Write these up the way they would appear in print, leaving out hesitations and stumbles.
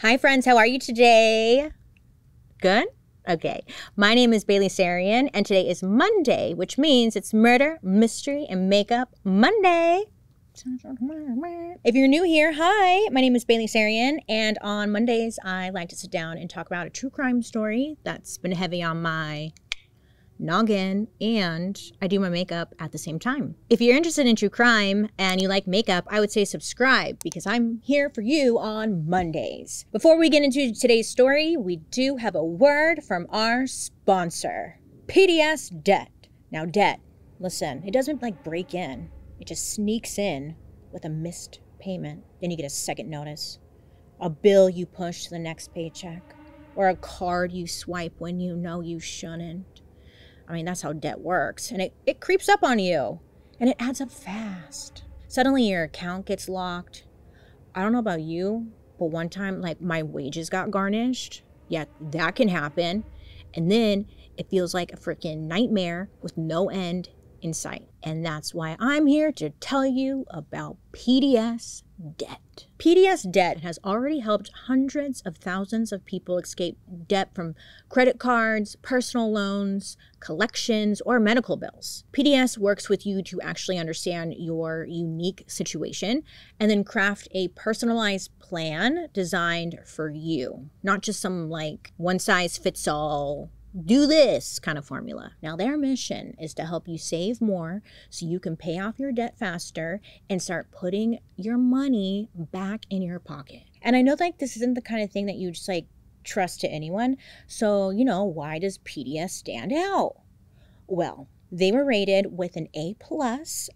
Hi friends, how are you today? Good? Okay. My name is Bailey Sarian, and today is Monday, which means it's Murder, Mystery, and Makeup Monday. If you're new here, hi, my name is Bailey Sarian, and on Mondays, I like to sit down and talk about a true crime story that's been heavy on my noggin, and I do my makeup at the same time. If you're interested in true crime and you like makeup, I would say subscribe because I'm here for you on Mondays. Before we get into today's story, we do have a word from our sponsor, PDS Debt. Now debt, listen, it doesn't like break in. It just sneaks in with a missed payment. Then you get a second notice, a bill you push to the next paycheck, or a card you swipe when you know you shouldn't. I mean, that's how debt works. And it creeps up on you. And it adds up fast. Suddenly your account gets locked. I don't know about you, but one time, like, my wages got garnished. Yeah, that can happen. And then it feels like a freaking nightmare with no end in sight. And that's why I'm here to tell you about PDS Debt. PDS Debt has already helped hundreds of thousands of people escape debt from credit cards, personal loans, collections, or medical bills. PDS works with you to actually understand your unique situation and then craft a personalized plan designed for you, not just some like one-size-fits-all do this kind of formula. Now, their mission is to help you save more so you can pay off your debt faster and start putting your money back in your pocket. And I know like this isn't the kind of thing that you just like trust to anyone. So, you know, why does PDS stand out? Well, they were rated with an A+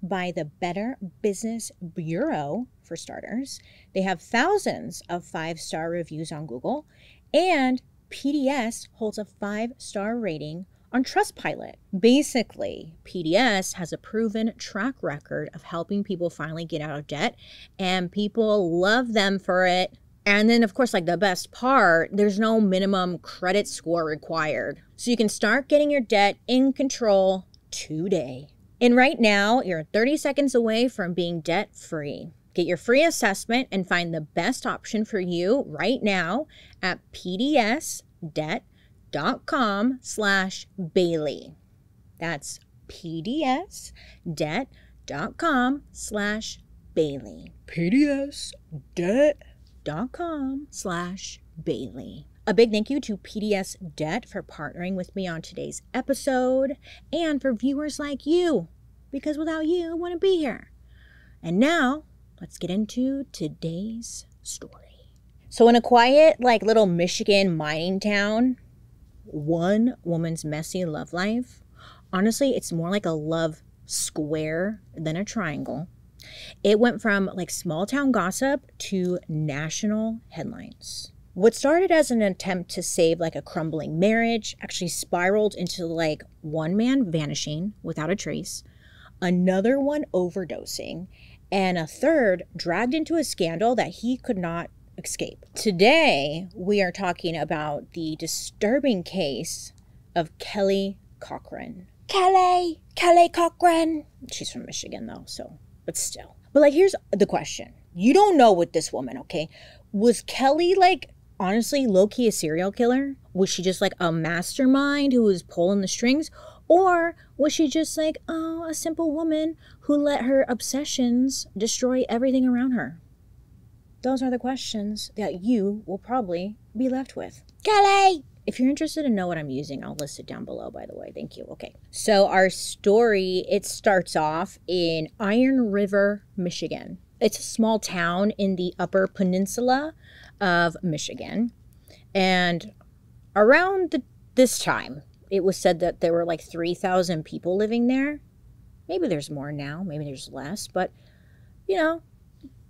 by the Better Business Bureau, for starters. They have thousands of 5-star reviews on Google, and PDS holds a 5-star rating on Trustpilot. Basically, PDS has a proven track record of helping people finally get out of debt, and people love them for it. And then, of course, like the best part, there's no minimum credit score required. So you can start getting your debt in control today. And right now, you're 30 seconds away from being debt-free. Get your free assessment and find the best option for you right now at pdsdebt.com/Bailey. That's pdsdebt.com/Bailey. pdsdebt.com/Bailey. A big thank you to PDS Debt for partnering with me on today's episode and for viewers like you, because without you, I wouldn't be here. And now, let's get into today's story. So in a quiet, like little Michigan mining town, one woman's messy love life, honestly, it's more like a love square than a triangle. It went from like small town gossip to national headlines. What started as an attempt to save like a crumbling marriage actually spiraled into like one man vanishing without a trace, another one overdosing, and a third dragged into a scandal that he could not escape. Today, we are talking about the disturbing case of Kelly Cochran. Kelly Cochran. She's from Michigan though, so, but still. But like, here's the question. You don't know with this woman, okay? Was Kelly like, honestly, low-key a serial killer? Was she just like a mastermind who was pulling the strings? Or was she just like, oh, a simple woman who let her obsessions destroy everything around her? Those are the questions that you will probably be left with. Kelly! If you're interested to know what I'm using, I'll list it down below, by the way. Thank you. Okay. So our story, it starts off in Iron River, Michigan. It's a small town in the Upper Peninsula of Michigan. And around this time, it was said that there were like 3,000 people living there. Maybe there's more now, maybe there's less, but you know,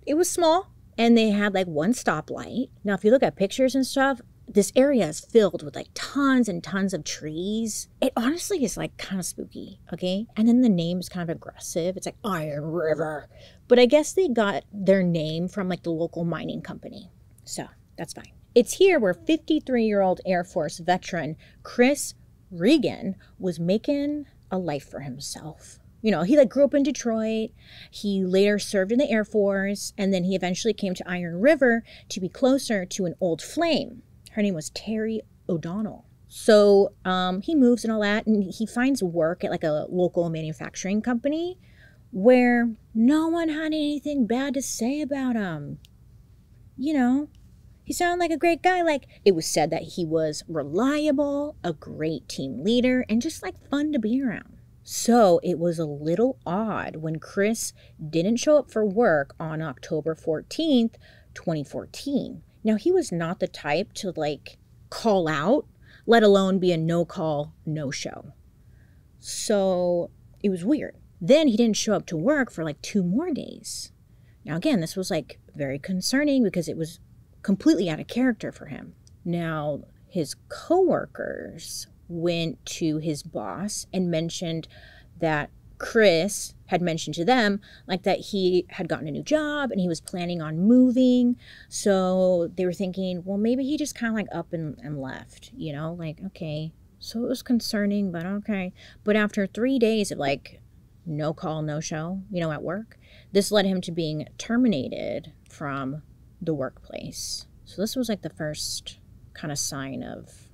it was small and they had like one stoplight. Now, if you look at pictures and stuff, this area is filled with like tons and tons of trees. It honestly is like kind of spooky, okay? And then the name is kind of aggressive. It's like Iron River. But I guess they got their name from like the local mining company. So that's fine. It's here where 53-year-old Air Force veteran Chris Regan was making a life for himself. You know, he like grew up in Detroit. He later served in the Air Force, and then he eventually came to Iron River to be closer to an old flame. Her name was Terry O'Donnell. So he moves and all that, and he finds work at like a local manufacturing company where no one had anything bad to say about him. You know, he sounded like a great guy. Like, it was said that he was reliable, a great team leader, and just like fun to be around. So it was a little odd when Chris didn't show up for work on October 14th, 2014. Now, he was not the type to like call out, let alone be a no-call, no-show. So it was weird. Then he didn't show up to work for like 2 more days. Now, again, this was like very concerning because it was completely out of character for him. Now, his coworkers went to his boss and mentioned that Chris had mentioned to them like that he had gotten a new job and he was planning on moving. So they were thinking, well, maybe he just kind of like up and left, you know, like, okay. So it was concerning, but okay. But after 3 days of like no call, no show, you know, at work, this led him to being terminated from the workplace. So this was like the first kind of sign of,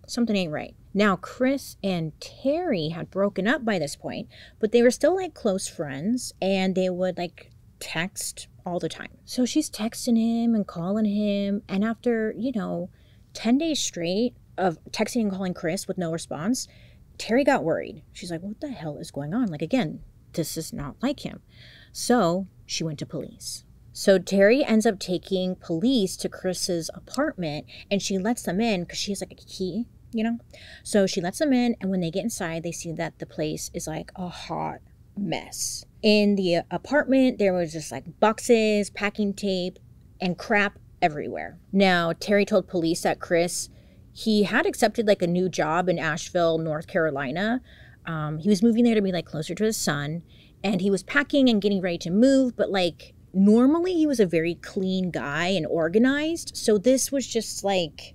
something ain't right. Now, Chris and Terry had broken up by this point, but they were still like close friends and they would like text all the time. So she's texting him and calling him. And after, 10 days straight of texting and calling Chris with no response, Terry got worried. She's like, what the hell is going on? Like, again, this is not like him. So she went to police. So Terry ends up taking police to Chris's apartment and she lets them in because she has like a key, So she lets them in, and when they get inside, they see that the place is like a hot mess. In the apartment, there was just like boxes, packing tape, and crap everywhere. Now, Terry told police that Chris, he had accepted like a new job in Asheville, North Carolina. He was moving there to be like closer to his son, and he was packing and getting ready to move, but like normally he was a very clean guy and organized. So this was just like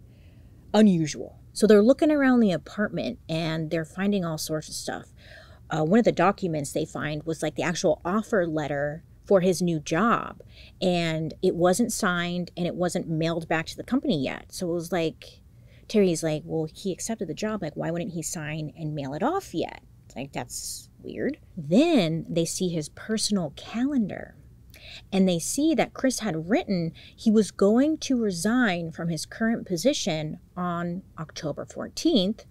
unusual. So they're looking around the apartment and they're finding all sorts of stuff. One of the documents they find was like the actual offer letter for his new job. And it wasn't signed and it wasn't mailed back to the company yet. So it was like, Terry's like, well, he accepted the job. Like, why wouldn't he sign and mail it off yet? It's like, that's weird. Then they see his personal calendar. And they see that Chris had written he was going to resign from his current position on October 14th.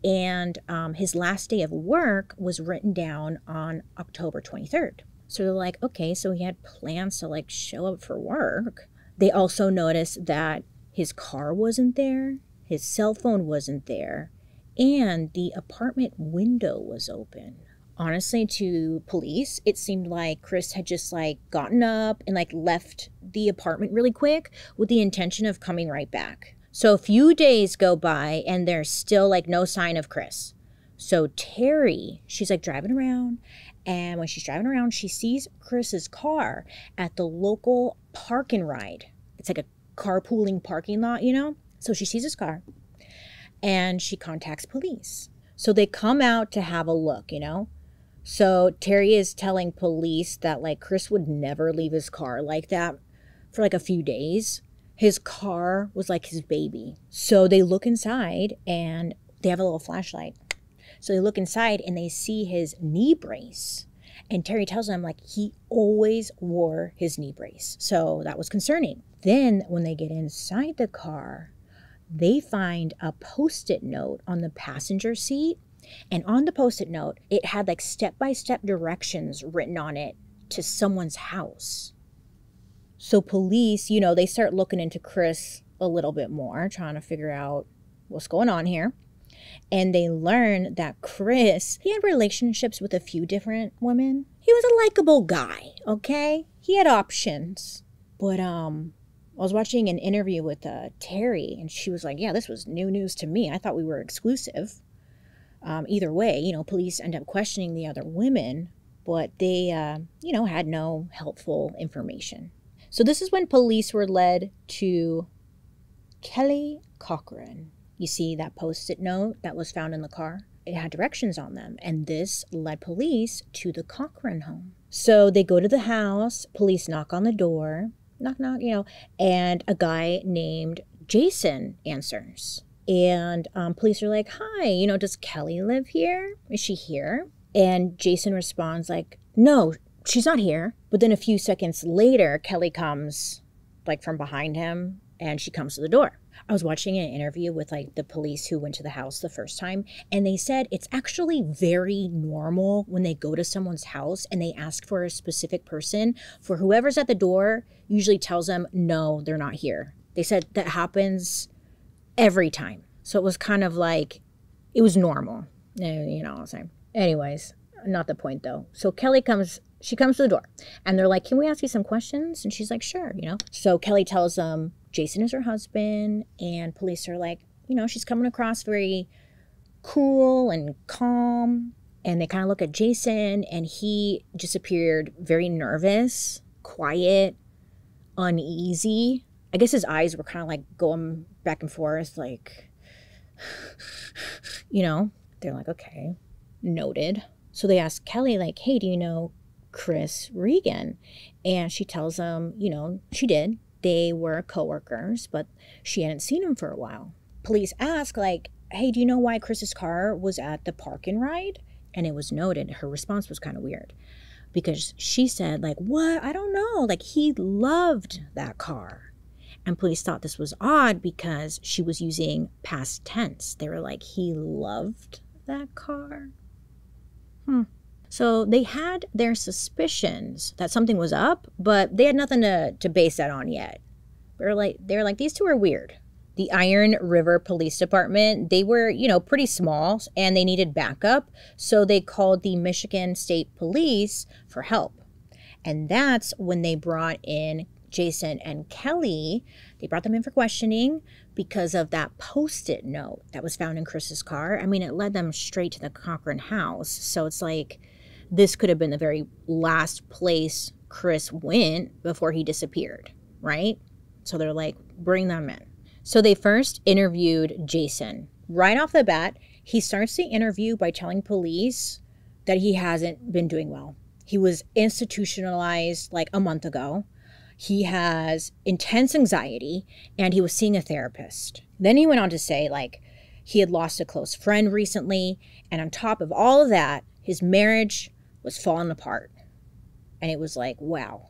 And his last day of work was written down on October 23rd. So they're like, okay, so he had plans to like show up for work. They also noticed that his car wasn't there, his cell phone wasn't there, and the apartment window was open. Honestly, to police, it seemed like Chris had just like gotten up and like left the apartment really quick with the intention of coming right back. So a few days go by and there's still like no sign of Chris. So Terry, she's like driving around, and when she's driving around, she sees Chris's car at the local park and ride. It's like a carpooling parking lot, So she sees his car and she contacts police. So they come out to have a look, So Terry is telling police that like Chris would never leave his car like that for like a few days. His car was like his baby. So they look inside and they have a little flashlight. So they look inside and they see his knee brace. And Terry tells them like he always wore his knee brace. So that was concerning. Then when they get inside the car, they find a Post-it note on the passenger seat. And on the Post-it note, it had like step-by-step directions written on it to someone's house. So police, they start looking into Chris a little bit more, trying to figure out what's going on here. And they learn that Chris, he had relationships with a few different women. He was a likable guy, okay? He had options. But I was watching an interview with Terry, and she was like, yeah, this was new news to me. I thought we were exclusive. Either way, police end up questioning the other women, but they, had no helpful information. So this is when police were led to Kelly Cochran. You see that Post-it note that was found in the car? it had directions on them. And this led police to the Cochran home. So they go to the house, police knock on the door, knock, and a guy named Jason answers. And police are like, hi, does Kelly live here? Is she here? And Jason responds like, no, she's not here. But then a few seconds later, Kelly comes like from behind him and she comes to the door. I was watching an interview with like the police who went to the house the first time, and they said it's actually very normal when they go to someone's house and they ask for a specific person, for whoever's at the door usually tells them, no, they're not here. They said that happens every time. So it was kind of like, it was normal. You know what I'm saying? Anyways, not the point though. So Kelly comes to the door and they're like, can we ask you some questions? And she's like, sure, So Kelly tells them Jason is her husband, and police are like, she's coming across very cool and calm. And they kind of look at Jason, and he just appeared very nervous, quiet, uneasy. I guess his eyes were kind of like going back and forth, like, they're like, okay, noted. So they ask Kelly, like, hey, do you know Chris Regan? And she tells them, she did. They were coworkers, but she hadn't seen him for a while. Police ask, like, hey, do you know why Chris's car was at the park and ride? And it was noted. Her response was kind of weird because she said, like, what? I don't know. Like, he loved that car. And police thought this was odd because she was using past tense. They were like, he loved that car? So they had their suspicions that something was up, but they had nothing to base that on yet. They're like, these two are weird. The Iron River Police Department, they were, pretty small and they needed backup. So they called the Michigan State Police for help. And that's when they brought in Jason and Kelly. They brought them in for questioning because of that Post-it note that was found in Chris's car. I mean, it led them straight to the Cochran house. So it's like, this could have been the very last place Chris went before he disappeared, right? So they're like, bring them in. So they first interviewed Jason. Right off the bat, he starts the interview by telling police that he hasn't been doing well. He was institutionalized like a month ago. He has intense anxiety and he was seeing a therapist. Then he went on to say like he had lost a close friend recently. And on top of all of that, his marriage was falling apart. And it was like, wow,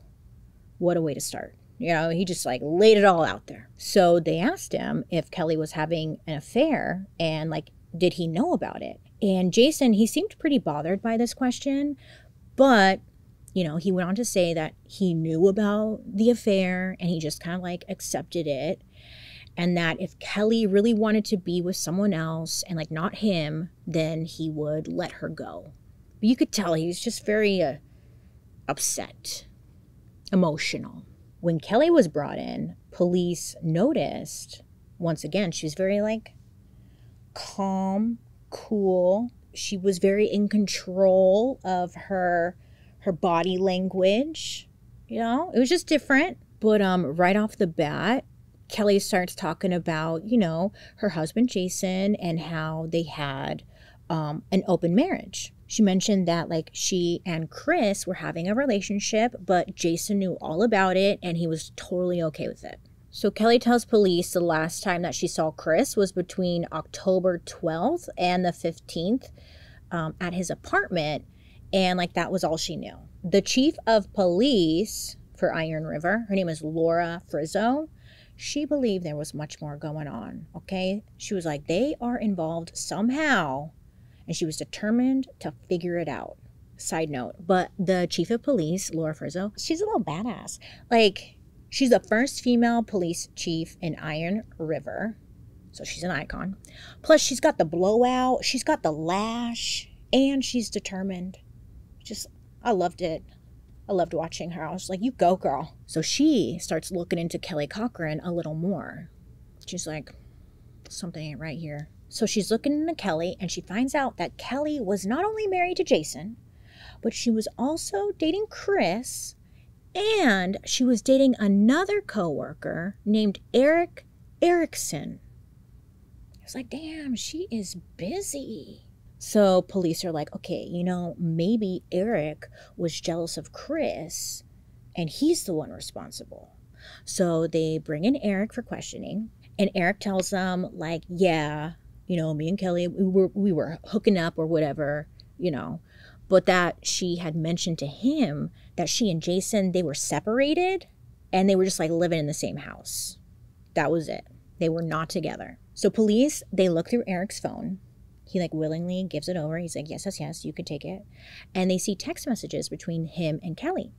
what a way to start. He just like laid it all out there. So they asked him if Kelly was having an affair and like, did he know about it? And Jason, he seemed pretty bothered by this question, but he went on to say that he knew about the affair and he just kind of like accepted it. And that if Kelly really wanted to be with someone else and like not him, then he would let her go. But you could tell he was just very upset, emotional. When Kelly was brought in, police noticed, once again, she was very like calm, cool. She was very in control of her body language. It was just different. But right off the bat, Kelly starts talking about, her husband, Jason, and how they had an open marriage. She mentioned that like she and Chris were having a relationship, but Jason knew all about it and he was totally okay with it. So Kelly tells police the last time that she saw Chris was between October 12th and the 15th at his apartment. And like that was all she knew. The chief of police for Iron River, her name is Laura Frizzo. She believed there was much more going on, okay? She was like, they are involved somehow. And she was determined to figure it out. Side note, but the chief of police, Laura Frizzo, she's a little badass. Like, she's the first female police chief in Iron River. So she's an icon. Plus, she's got the blowout. She's got the lash. And she's determined. I loved it. I loved watching her. I was like, you go, girl. So she starts looking into Kelly Cochran a little more. She's like, something ain't right here. So she's looking into Kelly and she finds out that Kelly was not only married to Jason, but she was also dating Chris and she was dating another coworker named Erickson. I was like, damn, she is busy. So police are like, okay, maybe Eric was jealous of Chris and he's the one responsible. So they bring in Eric for questioning, and Eric tells them, like, yeah, me and Kelly, we were hooking up or whatever, but that she had mentioned to him that she and Jason, they were separated and they were just like living in the same house. That was it. They were not together. So police, they look through Eric's phone. He like willingly gives it over. He's like, yes, you can take it. And they see text messages between him and Kelly.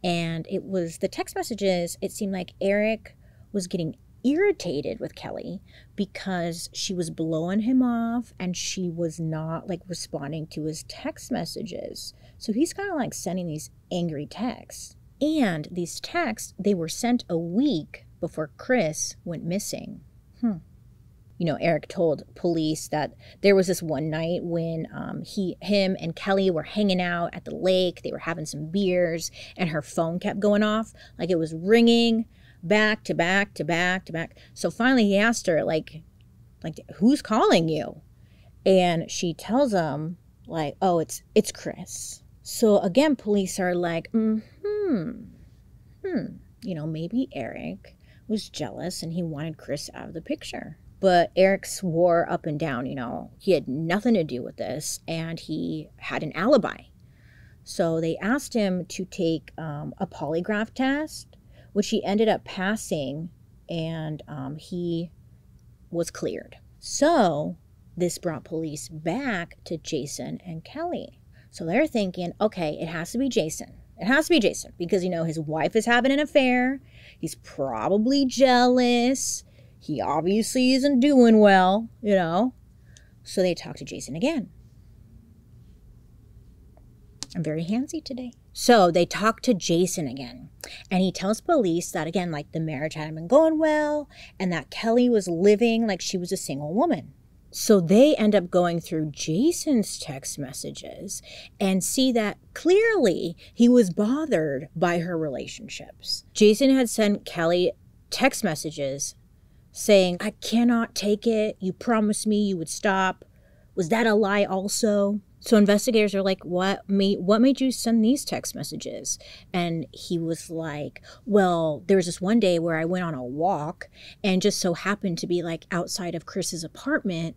And it was the text messages, it seemed like Eric was getting irritated with Kelly because she was blowing him off and she was not like responding to his text messages. So he's kind of like sending these angry texts. And these texts, they were sent a week before Chris went missing. Eric told police that there was this one night when him and Kelly were hanging out at the lake. They were having some beers and her phone kept going off. Like it was ringing back to back to back to back. So finally he asked her, like, who's calling you? And she tells him, like, oh, it's Chris. So again, police are like, maybe Eric was jealous and he wanted Chris out of the picture. But Eric swore up and down, he had nothing to do with this and he had an alibi. So they asked him to take a polygraph test, which he ended up passing, and he was cleared. So this brought police back to Jason and Kelly. So they're thinking, okay, it has to be Jason. It has to be Jason because, his wife is having an affair. He's probably jealous. He obviously isn't doing well, So they talk to Jason again. I'm very handsy today. So they talk to Jason again. And he tells police that, again, like the marriage hadn't been going well and that Kelly was living like she was a single woman. So they end up going through Jason's text messages and see that clearly he was bothered by her relationships. Jason had sent Kelly text messages saying, I cannot take it. You promised me you would stop. Was that a lie also? So investigators are like, what made you send these text messages? And he was like, well, there was this one day where I went on a walk and just so happened to be like outside of Chris's apartment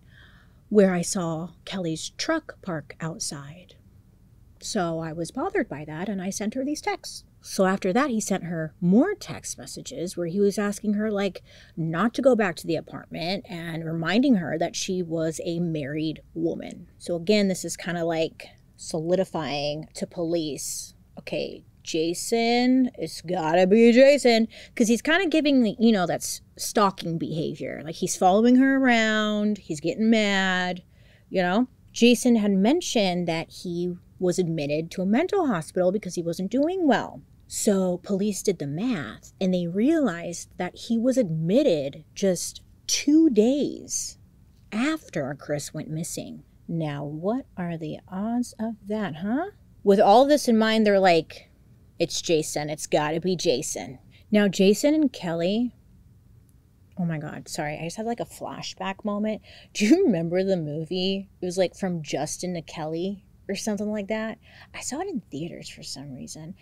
where I saw Kelly's truck park outside. So I was bothered by that and I sent her these texts. So after that, he sent her more text messages where he was asking her like not to go back to the apartment and reminding her that she was a married woman. So again, this is kind of like solidifying to police, okay, Jason, it's gotta be Jason, because he's kind of giving the, that's stalking behavior. Like he's following her around, he's getting mad, Jason had mentioned that he was admitted to a mental hospital because he wasn't doing well. So police did the math and they realized that he was admitted just 2 days after Chris went missing. Now, what are the odds of that, huh? With all this in mind, they're like, it's Jason. It's gotta be Jason. Now, Jason and Kelly, oh my God, sorry. I just had like a flashback moment. Do you remember the movie? It was like From Justin to Kelly or something like that. I saw it in theaters for some reason.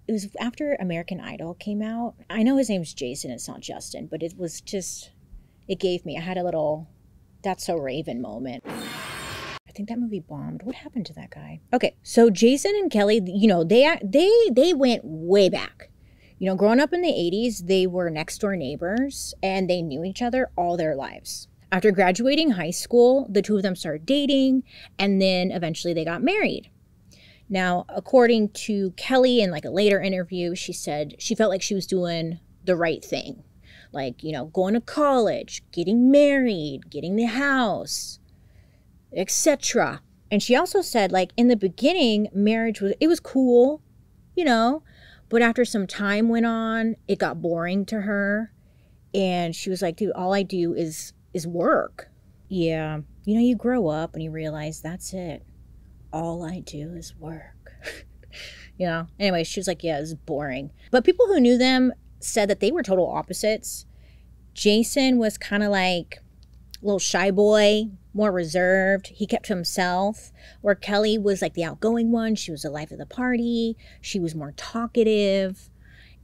It was after American Idol came out. I know his name's Jason, it's not Justin, but it was just, it gave me, I had a little, that's so Raven moment. I think that movie bombed. What happened to that guy? Okay, so Jason and Kelly, they went way back. Growing up in the 80s, they were next door neighbors and they knew each other all their lives. After graduating high school, the two of them started dating and then eventually they got married. Now, according to Kelly in like a later interview, she said she felt like she was doing the right thing. Like, going to college, getting married, getting the house, etc. And she also said, like, in the beginning, marriage was cool, but after some time went on, it got boring to her. And she was like, dude, all I do is work. Yeah. You grow up and you realize that's it. All I do is work. Anyway, she was like, yeah, it's boring. But people who knew them said that they were total opposites. Jason was kind of like a little shy boy, more reserved. He kept to himself, where Kelly was like the outgoing one. She was the life of the party. She was more talkative.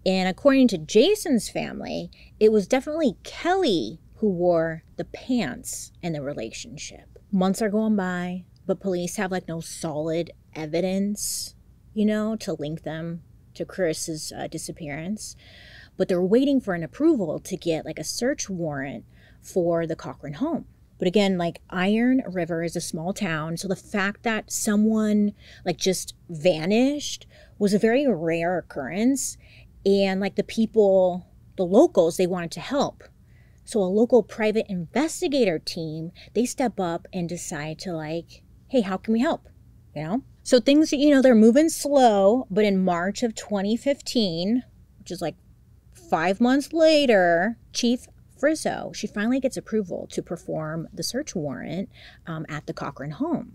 And according to Jason's family, it was definitely Kelly who wore the pants in the relationship. Months are going by, but police have like no solid evidence, you know, to link them to Chris's disappearance. But they're waiting for an approval to get like a search warrant for the Cochran home. But again, like Iron River is a small town, so the fact that someone like just vanished was a very rare occurrence. And like the people, the locals, they wanted to help. So a local private investigator team, they step up and decide to like, hey, how can we help? You know? So things, you know, they're moving slow, but in March of 2015, which is like 5 months later, Chief Frizzo, she finally gets approval to perform the search warrant at the Cochran home.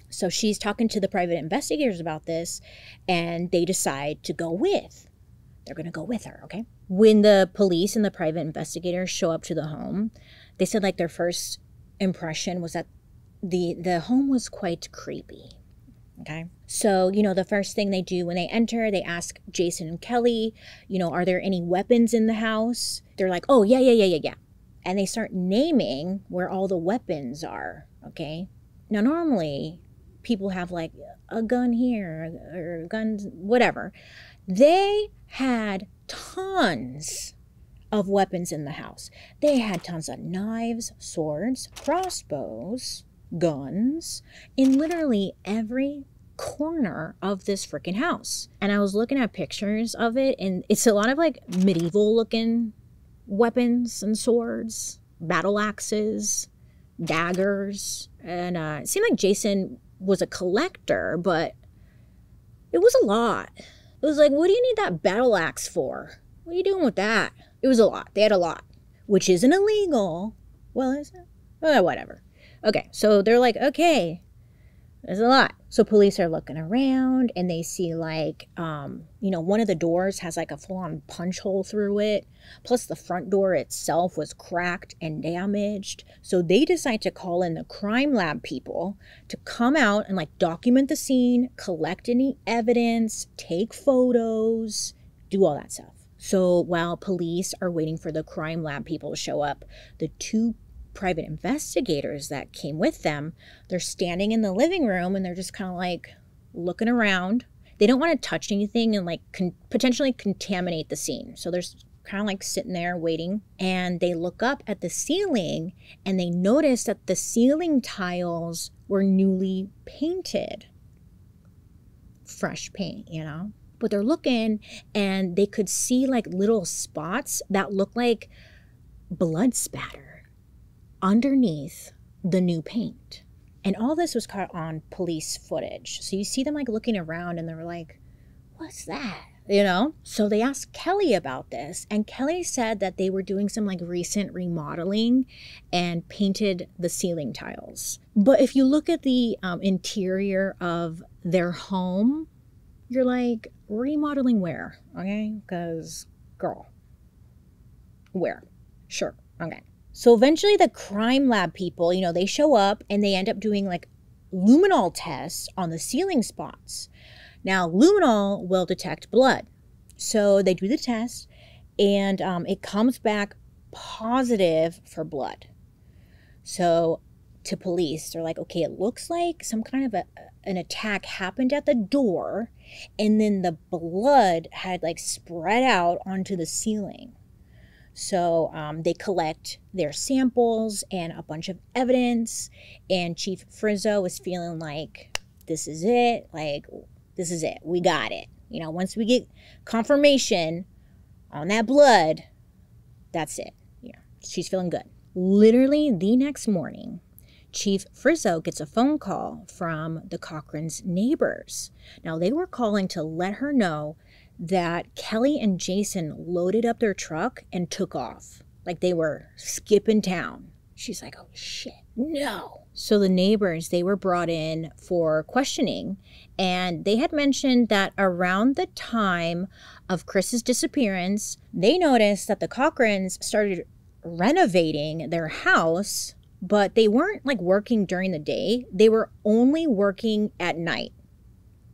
So she's talking to the private investigators about this, and they decide to go with. They're going to go with her, okay? When the police and the private investigators show up to the home, they said like their first impression was that the home was quite creepy, okay? So, you know, the first thing they do when they enter, they ask Jason and Kelly, you know, are there any weapons in the house? They're like, oh, yeah. And they start naming where all the weapons are, okay? Now, normally, people have like a gun here or guns, whatever. They had tons of weapons in the house. They had tons of knives, swords, crossbows, guns, in literally every corner of this freaking house. And I was looking at pictures of it, and it's a lot of like medieval looking weapons and swords, battle axes, daggers. And it seemed like Jason was a collector, but it was a lot. It was like, what do you need that battle axe for? What are you doing with that? It was a lot. They had a lot, which isn't illegal. Well, is it? Whatever. Okay, so they're like, okay, there's a lot. So police are looking around, and they see like, you know, one of the doors has like a full-on punch hole through it. Plus the front door itself was cracked and damaged. So they decide to call in the crime lab people to come out and like document the scene, collect any evidence, take photos, do all that stuff. So while police are waiting for the crime lab people to show up, the two private investigators that came with them, they're standing in the living room, and they're just kind of like looking around. They don't want to touch anything and like potentially contaminate the scene. So they're kind of like sitting there waiting, and they look up at the ceiling, and they notice that the ceiling tiles were newly painted. Fresh paint, you know? But they're looking, and they could see like little spots that look like blood spatter underneath the new paint. And all this was caught on police footage. So you see them like looking around, and they're like, what's that? You know? So they asked Kelly about this, and Kelly said that they were doing some like recent remodeling and painted the ceiling tiles. But if you look at the interior of their home, you're like, remodeling where? Okay? Because, girl, where? Sure. Okay. So eventually the crime lab people, you know, they show up, and they end up doing like luminol tests on the ceiling spots. Now, luminol will detect blood. So they do the test, and it comes back positive for blood. So to police, they're like, okay, it looks like some kind of an attack happened at the door, and then the blood had like spread out onto the ceiling. So they collect their samples and a bunch of evidence, and Chief Frizzo was feeling like, this is it. Like, this is it. We got it. You know, once we get confirmation on that blood, that's it. Yeah, she's feeling good. Literally the next morning, Chief Frizzo gets a phone call from the Cochrans' neighbors. Now, they were calling to let her know that Kelly and Jason loaded up their truck and took off. Like they were skipping town. She's like, oh shit, no. So the neighbors, they were brought in for questioning, and they had mentioned that around the time of Chris's disappearance, they noticed that the Cochrans started renovating their house, but they weren't like working during the day. They were only working at night,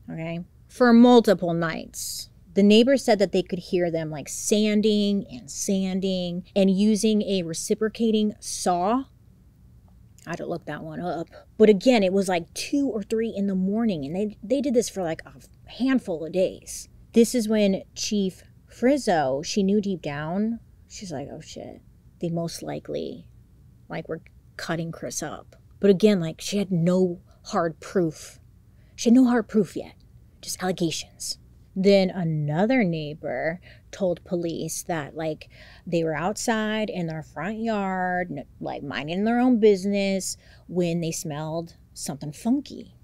okay, for multiple nights. The neighbors said that they could hear them like sanding and using a reciprocating saw. I had to look that one up. But again, it was like 2 or 3 in the morning, and they did this for like a handful of days. This is when Chief Frizzo, she knew deep down, she's like, oh shit, they most likely like were cutting Chris up. But again, like she had no hard proof. She had no hard proof yet, just allegations. Then another neighbor told police that like they were outside in their front yard, like minding their own business, when they smelled something funky,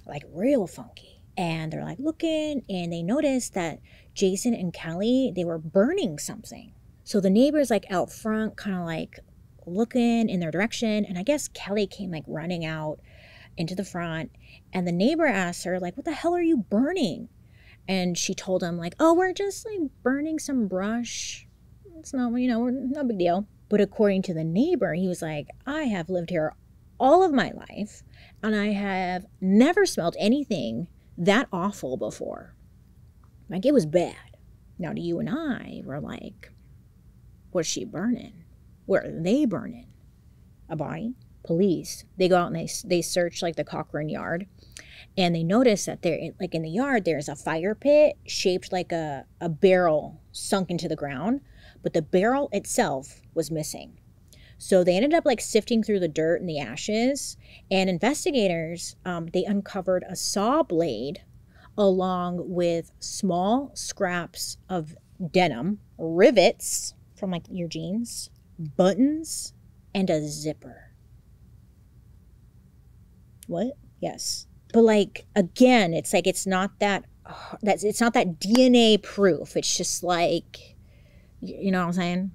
like real funky. And they're like looking, and they noticed that Jason and Kelly, they were burning something. So the neighbors like out front kind of like looking in their direction, and I guess Kelly came like running out into the front, and the neighbor asked her like, what the hell are you burning? And she told him like, oh, we're just like burning some brush. It's not, no big deal. But according to the neighbor, he was like, I have lived here all of my life, and I have never smelled anything that awful before. Like, it was bad. Now, to you and I, we're like, what's she burning? What are they burning? A body? Police. They go out and they search like the Cochran yard. And they notice that there, like in the yard, there's a fire pit shaped like a barrel sunk into the ground, but the barrel itself was missing. So they ended up like sifting through the dirt and the ashes, and investigators, they uncovered a saw blade along with small scraps of denim, rivets from like your jeans, buttons, and a zipper. What? Yes. But like, again, it's like, it's not that DNA proof. It's just like, you know what I'm saying?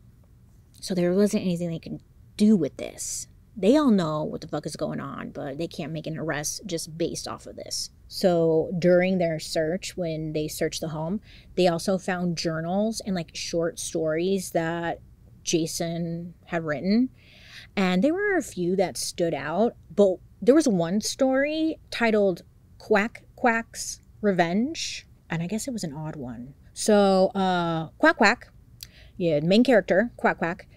So there wasn't anything they could do with this. They all know what the fuck is going on, but they can't make an arrest just based off of this. So during their search, when they searched the home, they also found journals and like short stories that Jason had written. And there were a few that stood out, but there was one story titled Quack's Revenge, and I guess it was an odd one. So Quack, yeah, main character, Quack,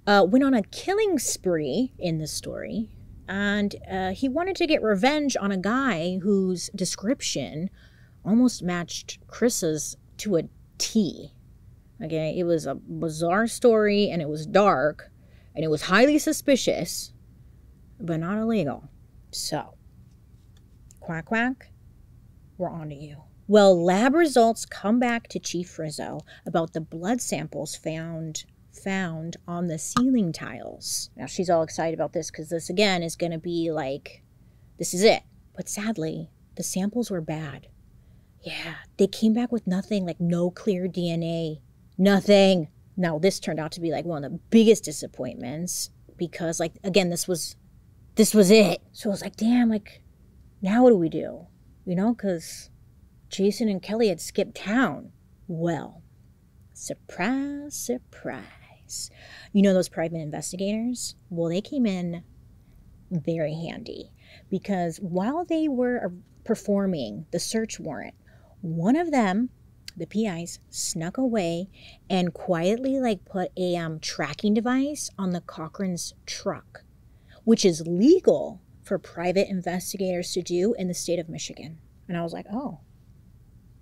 went on a killing spree in this story, and he wanted to get revenge on a guy whose description almost matched Chris's to a T. Okay, it was a bizarre story, and it was dark, and it was highly suspicious, but not illegal. So, Quack, we're on to you. Well, lab results come back to Chief Frizzo about the blood samples found on the ceiling tiles. Now, she's all excited about this because this, again, is going to be like, this is it. But sadly, the samples were bad. Yeah, they came back with nothing, like no clear DNA. Nothing. Now, this turned out to be like one of the biggest disappointments because, like, again, this was it. So I was like, damn, like, now what do we do? You know, because Jason and Kelly had skipped town. Well, surprise, surprise. You know those private investigators? Well, they came in very handy because while they were performing the search warrant, one of them, the PIs, snuck away and quietly like put a tracking device on the Cochran's truck, which is legal for private investigators to do in the state of Michigan. And I was like, oh,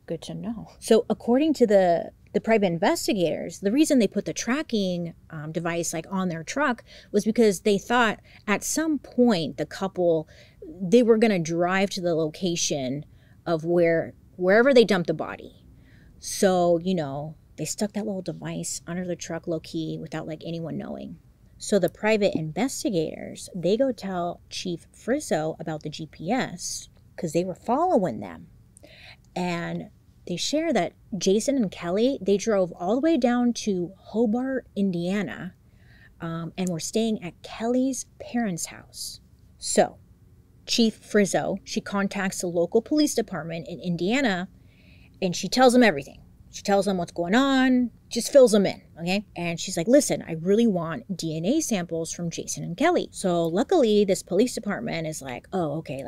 good to know. So according to the private investigators, the reason they put the tracking device like on their truck was because they thought at some point the couple, they were going to drive to the location of wherever they dumped the body. So, you know, they stuck that little device under the truck low key without like anyone knowing. So the private investigators, they go tell Chief Frizzo about the GPS because they were following them. And they share that Jason and Kelly, they drove all the way down to Hobart, Indiana, and were staying at Kelly's parents' house. So Chief Frizzo, she contacts the local police department in Indiana, and she tells them everything. She tells them what's going on. just fills them in, okay? And she's like, listen, I really want DNA samples from Jason and Kelly. So luckily, this police department is like, oh, okay,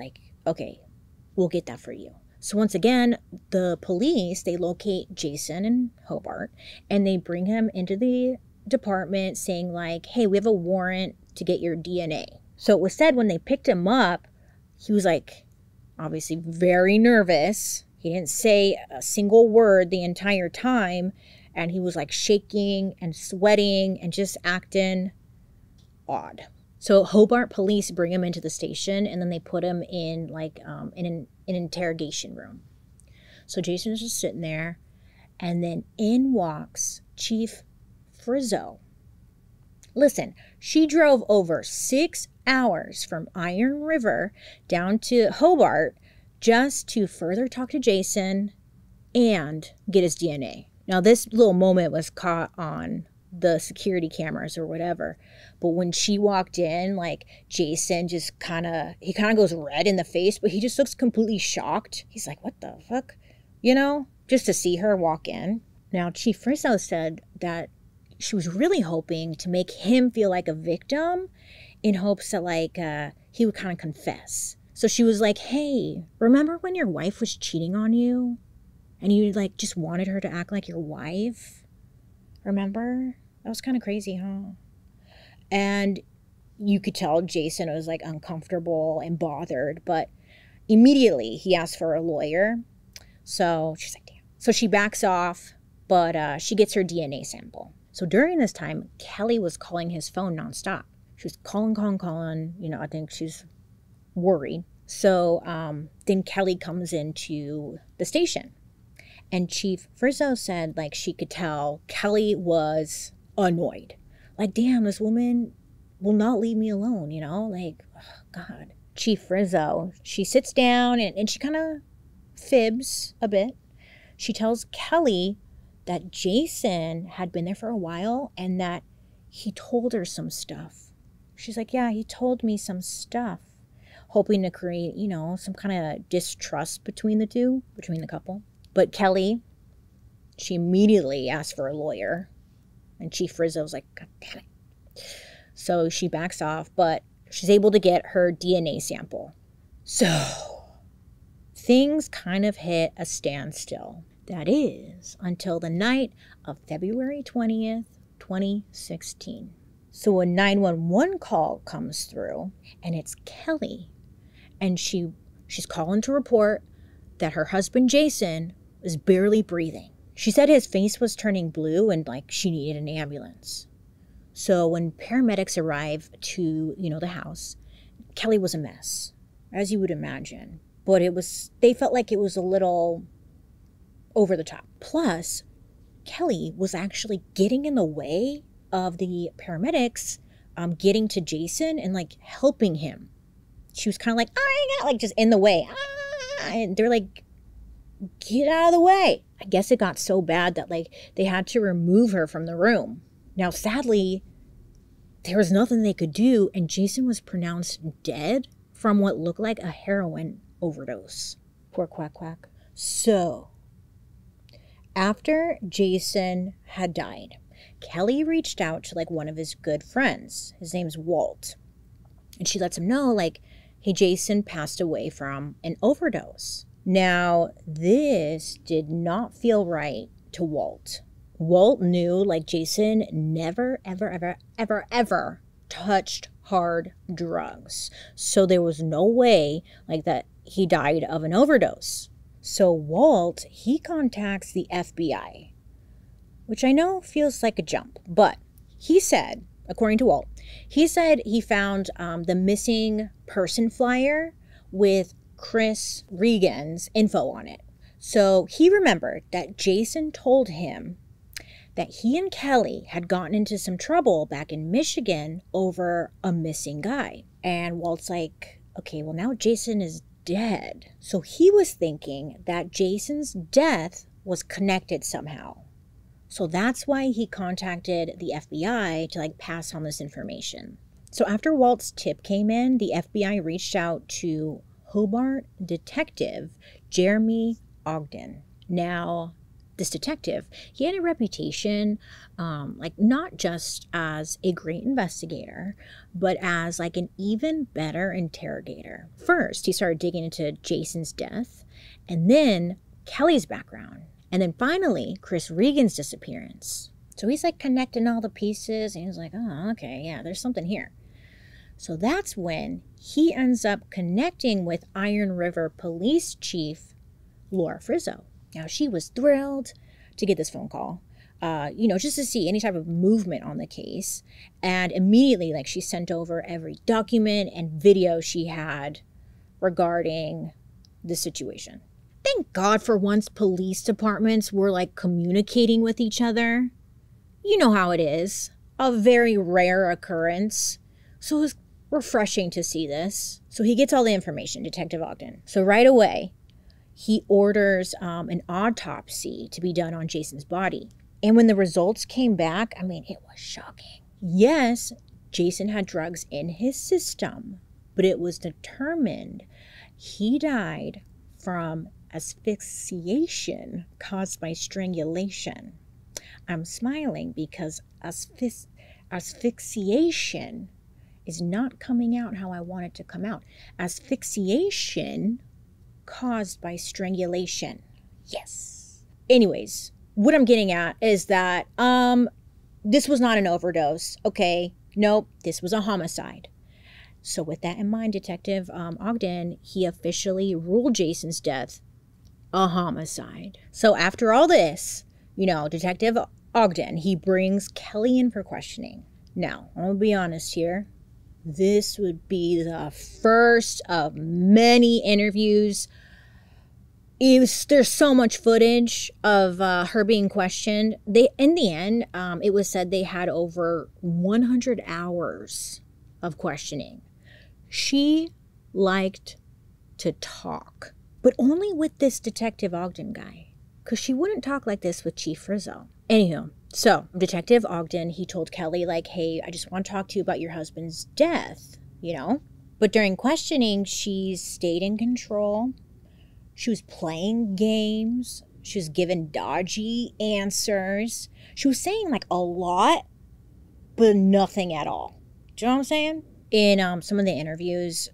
we'll get that for you. So once again, the police, they locate Jason in Hobart, and they bring him into the department saying like, hey, we have a warrant to get your DNA. So it was said when they picked him up, he was like, obviously very nervous. He didn't say a single word the entire time. And he was like shaking and sweating and just acting odd. So Hobart police bring him into the station, and then they put him in like in an interrogation room. So Jason is just sitting there, and then in walks Chief Frizzo. Listen, she drove over 6 hours from Iron River down to Hobart just to further talk to Jason and get his DNA. Now, this little moment was caught on the security cameras or whatever, but when she walked in, like, Jason just he kind of goes red in the face, but he just looks completely shocked. He's like, what the fuck? You know, just to see her walk in. Now, Chief Frizzo said that she was really hoping to make him feel like a victim in hopes that, like, he would kind of confess. So she was like, hey, remember when your wife was cheating on you? And you, like, just wanted her to act like your wife? Remember? That was kind of crazy, huh? And you could tell Jason was, like, uncomfortable and bothered. But immediately he asked for a lawyer. So she's like, damn. So she backs off, but she gets her DNA sample. So during this time, Kelly was calling his phone nonstop. She was calling. You know, I think she's worried. So then Kelly comes into the station. And Chief Frizzo said, like, she could tell Kelly was annoyed. Like, damn, this woman will not leave me alone, you know? Like, oh, God. Chief Frizzo, she sits down and she kind of fibs a bit. She tells Kelly that Jason had been there for a while and that he told her some stuff. She's like, yeah, he told me some stuff. Hoping to create, you know, some kind of distrust between the couple. But Kelly, she immediately asked for a lawyer. And Chief Frizzo was like, God damn it. So she backs off, but she's able to get her DNA sample. So things kind of hit a standstill. That is until the night of February 20th, 2016. So a 911 call comes through, and it's Kelly. And she's calling to report that her husband, Jason, was barely breathing. She said his face was turning blue and, like, she needed an ambulance. So when paramedics arrived to, you know, the house, Kelly was a mess, as you would imagine. But they felt like it was a little over the top. Plus, Kelly was actually getting in the way of the paramedics getting to Jason and, like, helping him. She was kind of like, I got, like, just in the way. And they're like, get out of the way. I guess it got so bad that, like, they had to remove her from the room. Now, sadly, there was nothing they could do, and Jason was pronounced dead from what looked like a heroin overdose. Poor quack quack. So, after Jason had died, Kelly reached out to, like, one of his good friends. His name's Walt. And she lets him know, like, hey, Jason passed away from an overdose. Now, this did not feel right to Walt. Walt knew, like, Jason never, ever touched hard drugs. So there was no way, like, that he died of an overdose. So Walt, he contacts the FBI, which I know feels like a jump, but he said, according to Walt, he said he found the missing person flyer with Chris Regan's info on it. So he remembered that Jason told him that he and Kelly had gotten into some trouble back in Michigan over a missing guy. And Walt's like, okay, well, now Jason is dead. So he was thinking that Jason's death was connected somehow. So that's why he contacted the FBI to, like, pass on this information. So after Walt's tip came in, the FBI reached out to Hobart Detective Jeremy Ogden. Now, this detective, he had a reputation, like not just as a great investigator, but as like an even better interrogator. First, he started digging into Jason's death, and then Kelly's background, and then finally, Chris Regan's disappearance. So he's like connecting all the pieces, and he's like, oh, okay, yeah, there's something here. So that's when he ends up connecting with Iron River Police Chief Laura Frizzo. Now, she was thrilled to get this phone call, just to see any type of movement on the case. And immediately, like, she sent over every document and video she had regarding the situation. Thank God for once police departments were, like, communicating with each other. You know how it is. A very rare occurrence. So it was refreshing to see this. So he gets all the information, Detective Ogden. So right away, he orders an autopsy to be done on Jason's body. And when the results came back, I mean, it was shocking. Yes, Jason had drugs in his system, but it was determined he died from asphyxiation caused by strangulation. I'm smiling because asphyxiation is not coming out how I want it to come out. Asphyxiation caused by strangulation. Yes. Anyways, what I'm getting at is that this was not an overdose, okay? Nope, this was a homicide. So with that in mind, Detective Ogden, he officially ruled Jason's death a homicide. So after all this, Detective Ogden, he brings Kelly in for questioning. Now, I'm going to be honest here. This would be the first of many interviews. There's so much footage of her being questioned. In the end, it was said they had over 100 hours of questioning. She liked to talk, but only with this Detective Ogden guy, because she wouldn't talk like this with Chief Frizzo. Anywho, so Detective Ogden, he told Kelly, like, hey, I just want to talk to you about your husband's death, But during questioning, she stayed in control. She was playing games. She was giving dodgy answers. She was saying, like, a lot, but nothing at all. Do you know what I'm saying? In some of the interviews,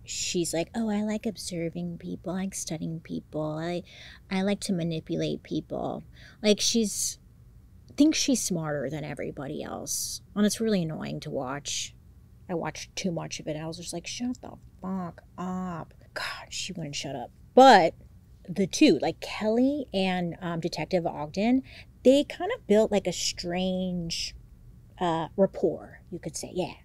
she's like, oh, I like observing people. I like studying people. I like to manipulate people. Like, thinks she's smarter than everybody else. And it's really annoying to watch. I watched too much of it. I was just like, shut the fuck up. God, she wouldn't shut up. But the two, like Kelly and Detective Ogden, they kind of built like a strange rapport, you could say. Yeah.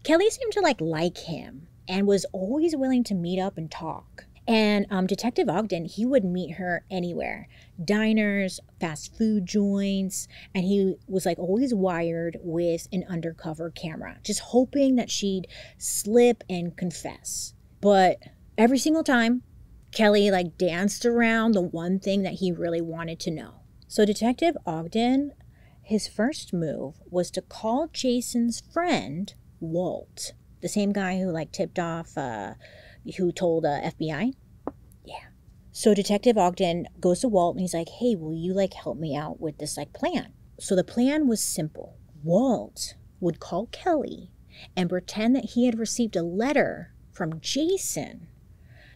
Kelly seemed to like him and was always willing to meet up and talk. And Detective Ogden, he would meet her anywhere. Diners, fast food joints, and he was like always wired with an undercover camera, just hoping that she'd slip and confess. But every single time, Kelly like danced around the one thing that he really wanted to know. So Detective Ogden, his first move was to call Jason's friend, Walt, the same guy who like tipped off, who told FBI. Yeah. So Detective Ogden goes to Walt and he's like, hey, will you like help me out with this like plan? So the plan was simple. Walt would call Kelly and pretend that he had received a letter from Jason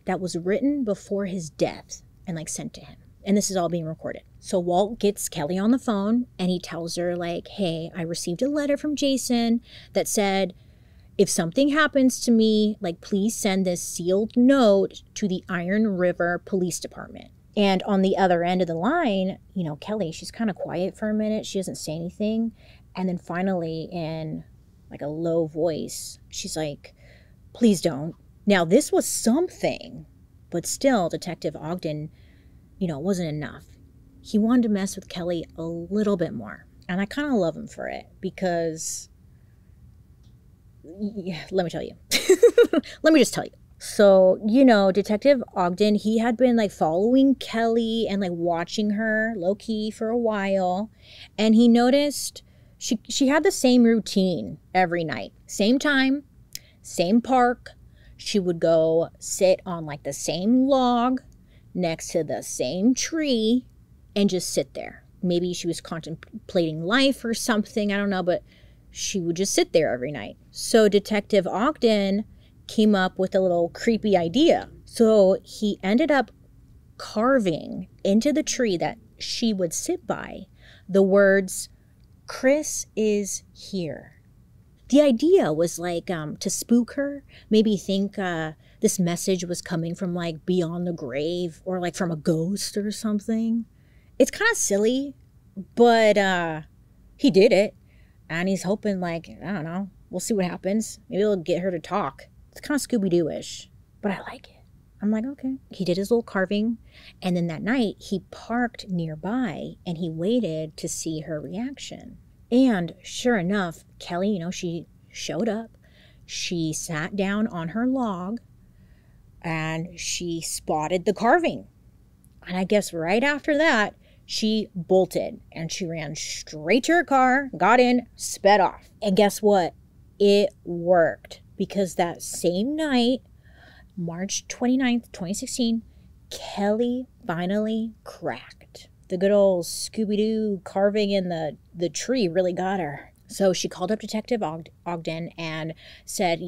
that was written before his death and like sent to him. And this is all being recorded. So Walt gets Kelly on the phone and he tells her like, hey, I received a letter from Jason that said, if something happens to me, like, please send this sealed note to the Iron River Police Department. And on the other end of the line, Kelly, she's kind of quiet for a minute. She doesn't say anything. And then finally, in like a low voice, she's like, please don't. Now, this was something, but still, Detective Ogden, it wasn't enough. He wanted to mess with Kelly a little bit more. And I kind of love him for it because... yeah, let me tell you. Let me just tell you. So, Detective Ogden, he had been like following Kelly and like watching her low-key for a while. And he noticed she had the same routine every night. Same time, same park. She would go sit on like the same log next to the same tree and just sit there. Maybe she was contemplating life or something, I don't know, but she would just sit there every night. So Detective Ogden came up with a little creepy idea. So he ended up carving into the tree that she would sit by the words, "Chris is here." The idea was like to spook her, maybe think this message was coming from like beyond the grave or like from a ghost or something. It's kind of silly, but he did it. And he's hoping like, I don't know, we'll see what happens. Maybe it'll get her to talk. It's kind of Scooby-Doo-ish, but I like it. I'm like, okay. He did his little carving. And then that night he parked nearby and he waited to see her reaction. And sure enough, Kelly, she showed up. She sat down on her log and she spotted the carving. And I guess right after that, she bolted and she ran straight to her car, got in, sped off. And guess what? It worked, because that same night, March 29th, 2016, Kelly finally cracked. The good old Scooby-Doo carving in the tree really got her. So she called up Detective Ogden and said,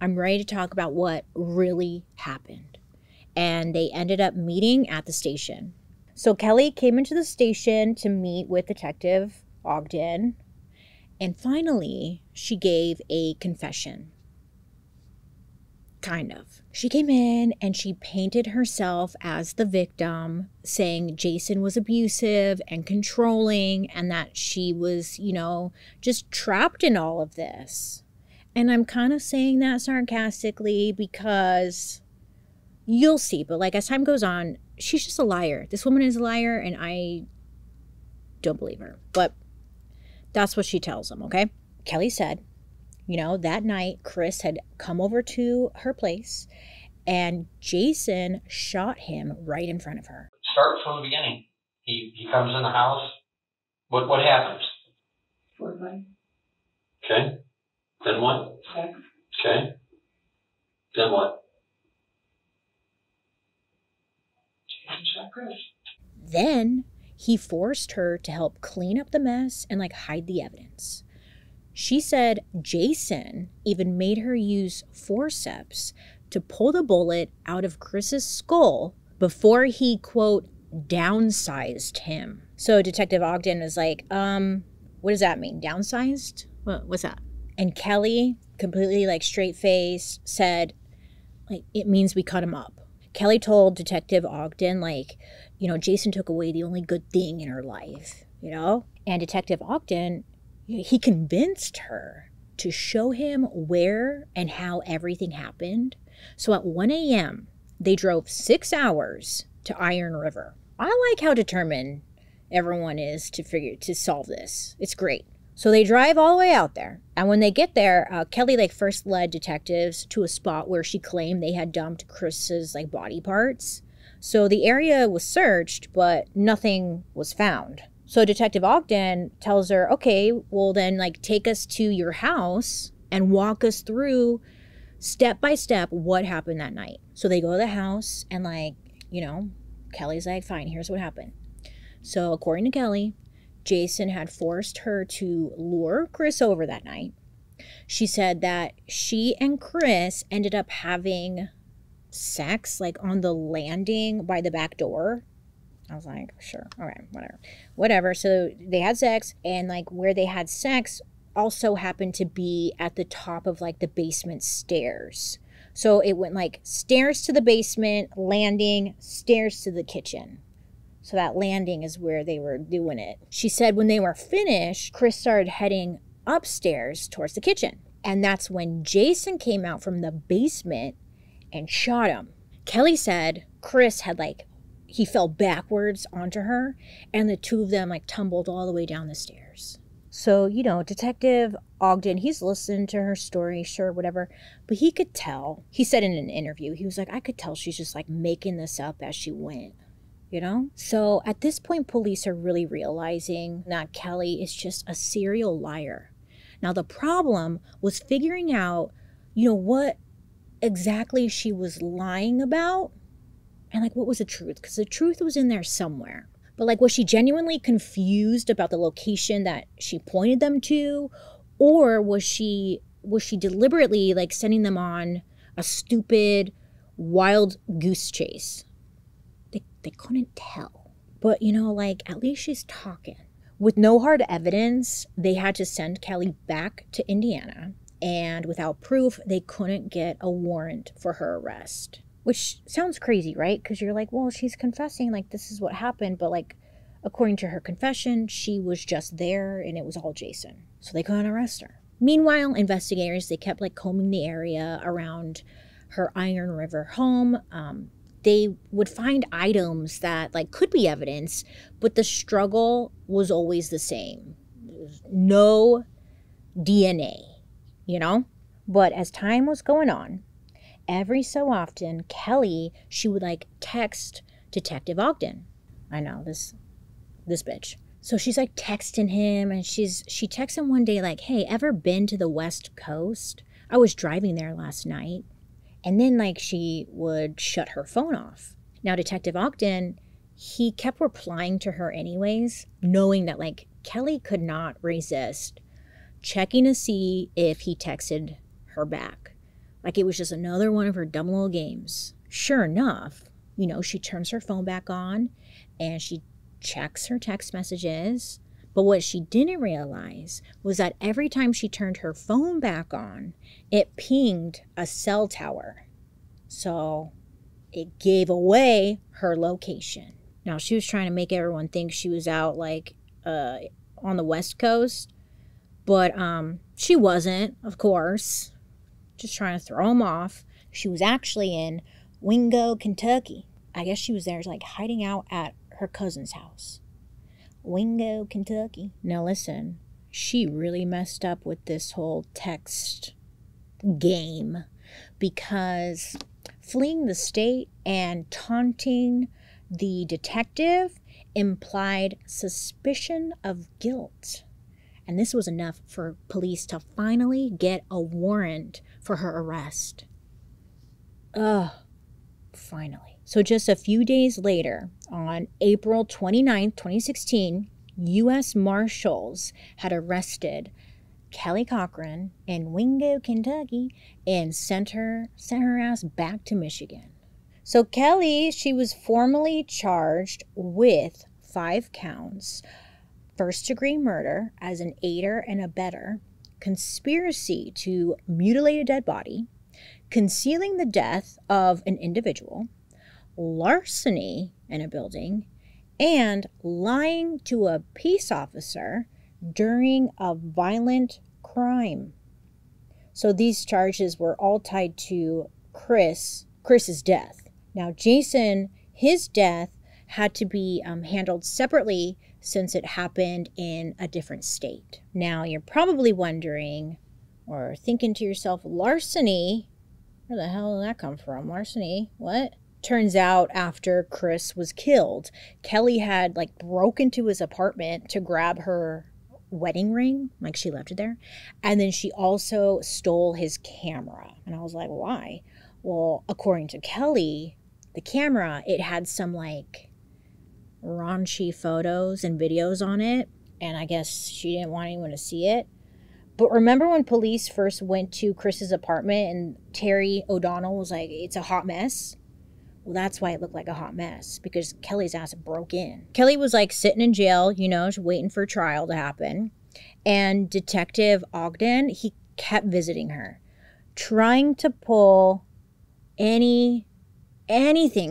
I'm ready to talk about what really happened. And they ended up meeting at the station. So Kelly came into the station to meet with Detective Ogden. And finally, she gave a confession. Kind of. She came in and she painted herself as the victim, saying Jason was abusive and controlling and that she was, just trapped in all of this. And I'm kind of saying that sarcastically because you'll see. But like as time goes on, she's just a liar. This woman is a liar and I don't believe her. But that's what she tells him, okay? Kelly said, that night, Chris had come over to her place and Jason shot him right in front of her. Start from the beginning. He comes in the house. What happens? Foreplay. Okay. Then what? Sex. Okay. Then what? Jason shot Chris. Then he forced her to help clean up the mess and hide the evidence. She said Jason even made her use forceps to pull the bullet out of Chris's skull before he, quote, downsized him. So Detective Ogden was like, what does that mean? Downsized? What's that? And Kelly, completely straight-faced, said, it means we cut him up. Kelly told Detective Ogden, Jason took away the only good thing in her life, And Detective Ogden, he convinced her to show him where and how everything happened. So at 1 a.m., they drove 6 hours to Iron River. I like how determined everyone is to solve this. It's great. So they drive all the way out there. And when they get there, Kelly first led detectives to a spot where she claimed they had dumped Chris's body parts. So the area was searched, but nothing was found. So Detective Ogden tells her, okay, well then take us to your house and walk us through step by step what happened that night. So they go to the house and Kelly's like, fine, here's what happened. So according to Kelly, Jason had forced her to lure Chris over that night. She said that she and Chris ended up having sex on the landing by the back door. I was like, sure, all right, whatever. So they had sex, and where they had sex also happened to be at the top of the basement stairs. So it went stairs to the basement, landing, stairs to the kitchen. So that landing is where they were doing it. She said when they were finished, Chris started heading upstairs towards the kitchen. And that's when Jason came out from the basement and shot him. Kelly said Chris had he fell backwards onto her and the two of them tumbled all the way down the stairs. So, Detective Ogden, he's listened to her story, sure, whatever, but he could tell. He said in an interview, he was like, I could tell she's just making this up as she went. So at this point, police are really realizing that Kelly is just a serial liar. Now, the problem was figuring out, what exactly she was lying about and what was the truth? Because the truth was in there somewhere. But like, was she genuinely confused about the location that she pointed them to? Or was she deliberately like sending them on a stupid wild goose chase? They couldn't tell. But you know, like, at least she's talking. With no hard evidence, they had to send Kelly back to Indiana. And without proof, they couldn't get a warrant for her arrest. Which sounds crazy, right? Because you're like, well, she's confessing, like, this is what happened. But, like, according to her confession, she was just there and it was all Jason. So they couldn't arrest her. Meanwhile, investigators, they kept, like, combing the area around her Iron River home. They would find items that, like, could be evidence, but the struggle was always the same. No DNA, you know? But as time was going on, every so often, Kelly, she would, like, text Detective Ogden. I know, this bitch. So she's, like, texting him, and she texts him one day, like, hey, ever been to the West Coast? I was driving there last night. And then, like, she would shut her phone off. Now, Detective Ogden, he kept replying to her anyways, knowing that, like, Kelly could not resist checking to see if he texted her back. Like, it was just another one of her dumb little games. Sure enough, you know, she turns her phone back on and she checks her text messages. But what she didn't realize was that every time she turned her phone back on, it pinged a cell tower. So it gave away her location. Now, she was trying to make everyone think she was out, like, on the West Coast. But she wasn't, of course. Just trying to throw them off. She was actually in Wingo, Kentucky. I guess she was there, like, hiding out at her cousin's house. Wingo, Kentucky. Now listen, she really messed up with this whole text game, because fleeing the state and taunting the detective implied suspicion of guilt. And this was enough for police to finally get a warrant for her arrest. Finally. So just a few days later, on April 29th, 2016, U.S. Marshals had arrested Kelly Cochran in Wingo, Kentucky, and sent her ass back to Michigan. So Kelly, she was formally charged with 5 counts: first-degree murder as an aider and abettor, conspiracy to mutilate a dead body, concealing the death of an individual, larceny in a building, and lying to a peace officer during a violent crime. So these charges were all tied to Chris's death. Now, Jason, his death had to be handled separately since it happened in a different state. Now, you're probably wondering or thinking to yourself, larceny? Where the hell did that come from? Larceny? What? Turns out after Chris was killed, Kelly had, like, broken into his apartment to grab her wedding ring, like she left it there, and then she also stole his camera. And I was like, why? Well, according to Kelly, the camera, it had some, like, raunchy photos and videos on it, and I guess she didn't want anyone to see it. But remember when police first went to Chris's apartment and Terry O'Donnell was like, it's a hot mess? Well, that's why it looked like a hot mess, because Kelly's ass broke in. Kelly was, like, sitting in jail, you know, waiting for trial to happen. And Detective Ogden, he kept visiting her, trying to pull anything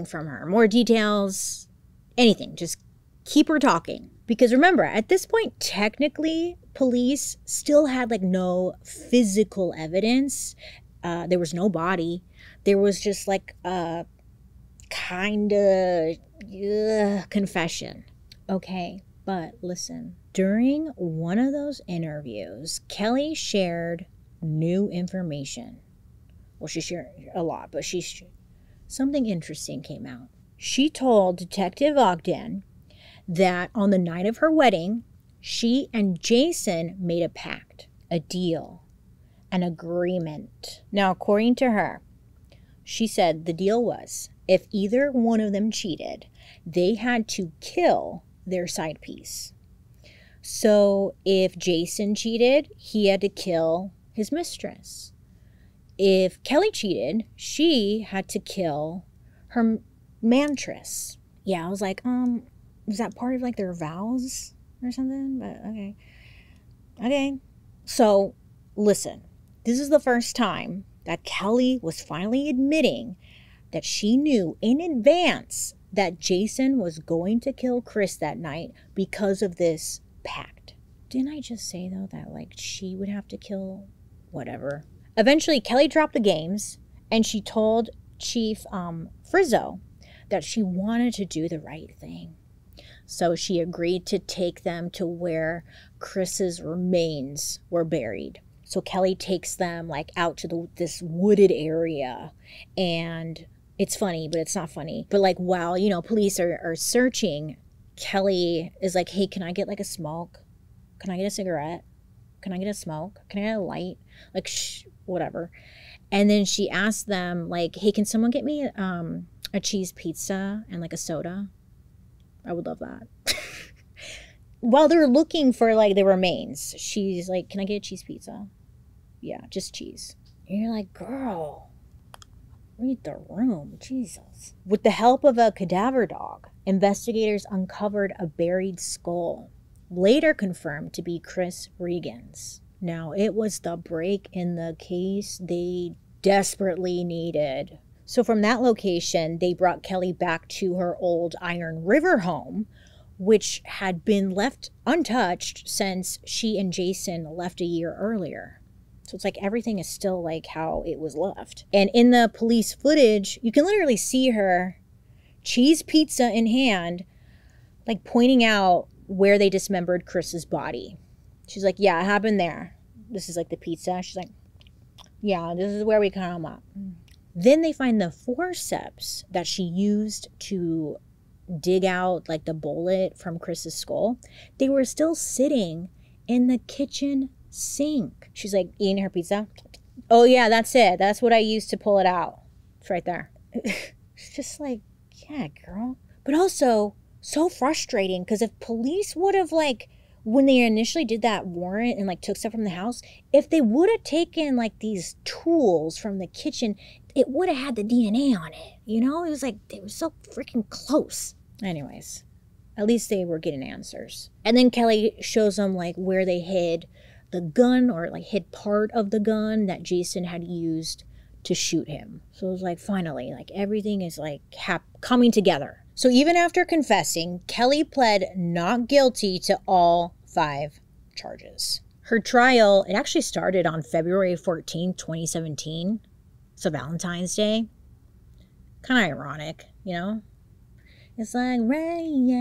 from her. More details, anything. Just keep her talking. Because remember, at this point, technically, police still had, like, no physical evidence. There was no body. There was just, like, a kind of confession. Okay, but listen. During one of those interviews, Kelly shared new information. Well, she shared a lot, but something interesting came out. She told Detective Ogden that on the night of her wedding, she and Jason made a pact, a deal, an agreement. Now, according to her, she said the deal was, if either one of them cheated, they had to kill their side piece. So if Jason cheated, he had to kill his mistress. If Kelly cheated, she had to kill her mantress. Yeah, I was like, was that part of like their vows or something? But okay. Okay. So listen, this is the first time that Kelly was finally admitting that she knew in advance that Jason was going to kill Chris that night because of this pact. Didn't I just say though that like she would have to kill whatever? Eventually Kelly dropped the games and she told Chief Frizzo that she wanted to do the right thing. So she agreed to take them to where Chris's remains were buried. So Kelly takes them like out to this wooded area, and it's funny, but it's not funny. But like while, you know, police are searching, Kelly is like, hey, can I get like a smoke? Can I get a cigarette? Can I get a smoke? Can I get a light? Like, whatever. And then she asked them like, hey, can someone get me a cheese pizza and like a soda? I would love that. While they're looking for like the remains, she's like, can I get a cheese pizza? Yeah, just cheese. And you're like, girl, read the room, Jesus. With the help of a cadaver dog, investigators uncovered a buried skull, later confirmed to be Chris Regan's. Now, it was the break in the case they desperately needed. So from that location, they brought Kelly back to her old Iron River home, which had been left untouched since she and Jason left a year earlier. So it's like everything is still like how it was left. And in the police footage, you can literally see her, cheese pizza in hand, like pointing out where they dismembered Chris's body. She's like, yeah, it happened there. This is like the pizza. She's like, yeah, this is where we cut them up. Then they find the forceps that she used to dig out like the bullet from Chris's skull. They were still sitting in the kitchen sink. She's like eating her pizza. Oh yeah, that's it. That's what I used to pull it out. It's right there. It's just like, yeah, girl. But also so frustrating because if police would have like, when they initially did that warrant and like took stuff from the house, if they would have taken like these tools from the kitchen, it would have had the DNA on it. You know, it was like, they were so freaking close. Anyways, at least they were getting answers. And then Kelly shows them like where they hid the gun, or like hid part of the gun that Jason had used to shoot him. So it was like, finally, like everything is like coming together. So even after confessing, Kelly pled not guilty to all 5 charges. Her trial, it actually started on February 14, 2017. So Valentine's Day. Kind of ironic, you know? It's like rain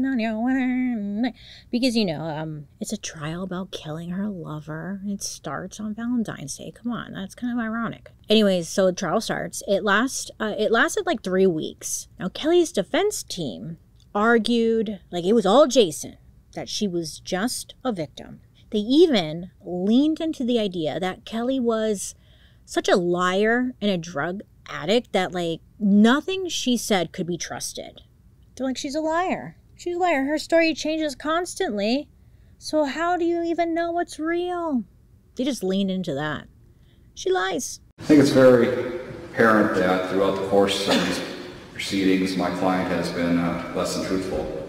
on your winter. Because, you know, it's a trial about killing her lover. It starts on Valentine's Day. Come on, that's kind of ironic. Anyways, so the trial starts. It lasted like 3 weeks. Now, Kelly's defense team argued, like it was all Jason, that she was just a victim. They even leaned into the idea that Kelly was such a liar and a drug addict that like nothing she said could be trusted. They're like, she's a liar. She's a liar. Her story changes constantly. So how do you even know what's real? They just leaned into that. She lies. I think it's very apparent that throughout the course of these proceedings, my client has been less than truthful.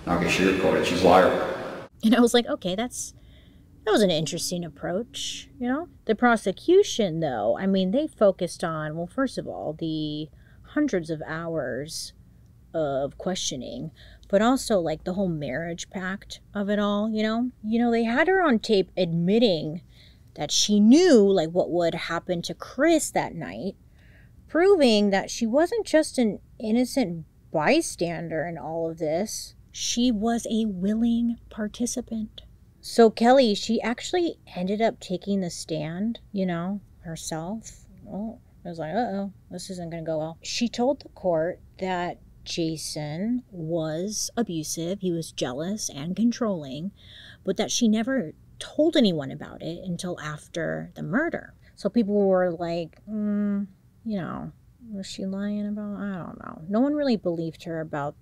Not gonna sugarcoat it. She's a liar. And I was like, okay, that was an interesting approach, you know? The prosecution, though, I mean, they focused on, well, first of all, the hundreds of hours of questioning, but also, like, the whole marriage pact of it all, you know? You know, they had her on tape admitting that she knew, like, what would happen to Chris that night, proving that she wasn't just an innocent bystander in all of this. She was a willing participant. So Kelly, she actually ended up taking the stand, you know, herself. Well, I was like, uh-oh, this isn't going to go well. She told the court that Jason was abusive, he was jealous and controlling, but that she never told anyone about it until after the murder. So people were like, you know, Was she lying about? I don't know. No one really believed her about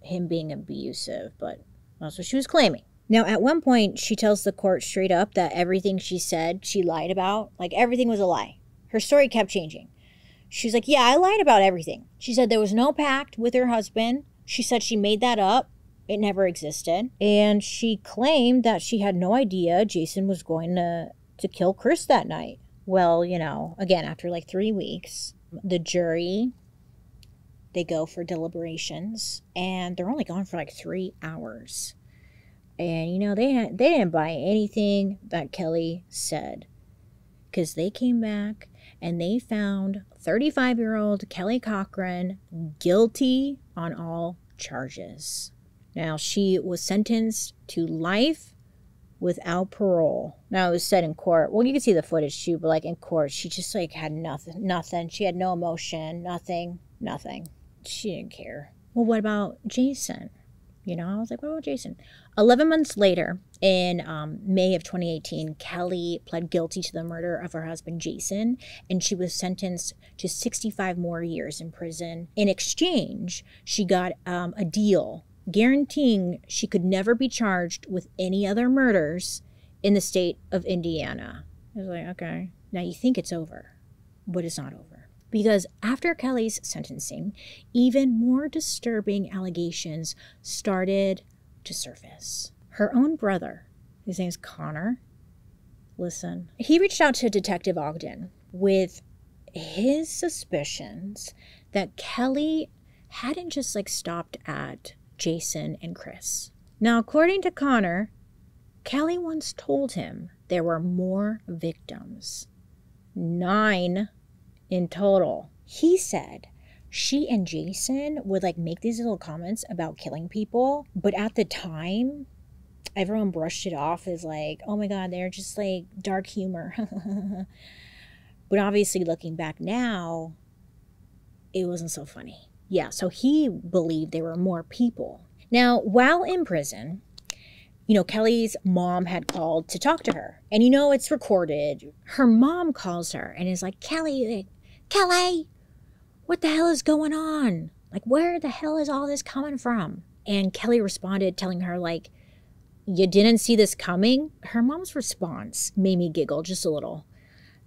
him being abusive, but that's what she was claiming. Now, at one point, she tells the court straight up that everything she said, she lied about. Like, everything was a lie. Her story kept changing. She's like, yeah, I lied about everything. She said there was no pact with her husband. She said she made that up. It never existed. And she claimed that she had no idea Jason was going to kill Chris that night. Well, you know, again, after like 3 weeks, the jury, they go for deliberations, and they're only gone for like 3 hours. And, you know, they didn't buy anything that Kelly said, because they came back and they found 35-year-old Kelly Cochran guilty on all charges. Now, she was sentenced to life without parole. Now, it was said in court. Well, you can see the footage too, but like in court, she just like had nothing. She had no emotion, nothing. She didn't care. Well, what about Jason? You know, I was like, what about Jason? 11 months later, in May of 2018, Kelly pled guilty to the murder of her husband, Jason, and she was sentenced to 65 more years in prison. In exchange, she got a deal guaranteeing she could never be charged with any other murders in the state of Indiana. I was like, okay. Now you think it's over, but it's not over. Because after Kelly's sentencing, even more disturbing allegations started to surface. Her own brother, his name's Connor, listen, he reached out to Detective Ogden with his suspicions that Kelly hadn't just like stopped at Jason and Chris. Now, according to Connor, Kelly once told him there were more victims. 9 in total. He said she and Jason would like make these little comments about killing people, but at the time, everyone brushed it off as like, oh my God, they're just like dark humor. But obviously looking back now, it wasn't so funny. Yeah, so he believed there were more people. Now, while in prison, you know, Kelly's mom had called to talk to her. And you know, it's recorded. Her mom calls her and is like, Kelly, what the hell is going on? Like, where the hell is all this coming from? And Kelly responded, telling her, like, you didn't see this coming? Her mom's response made me giggle just a little.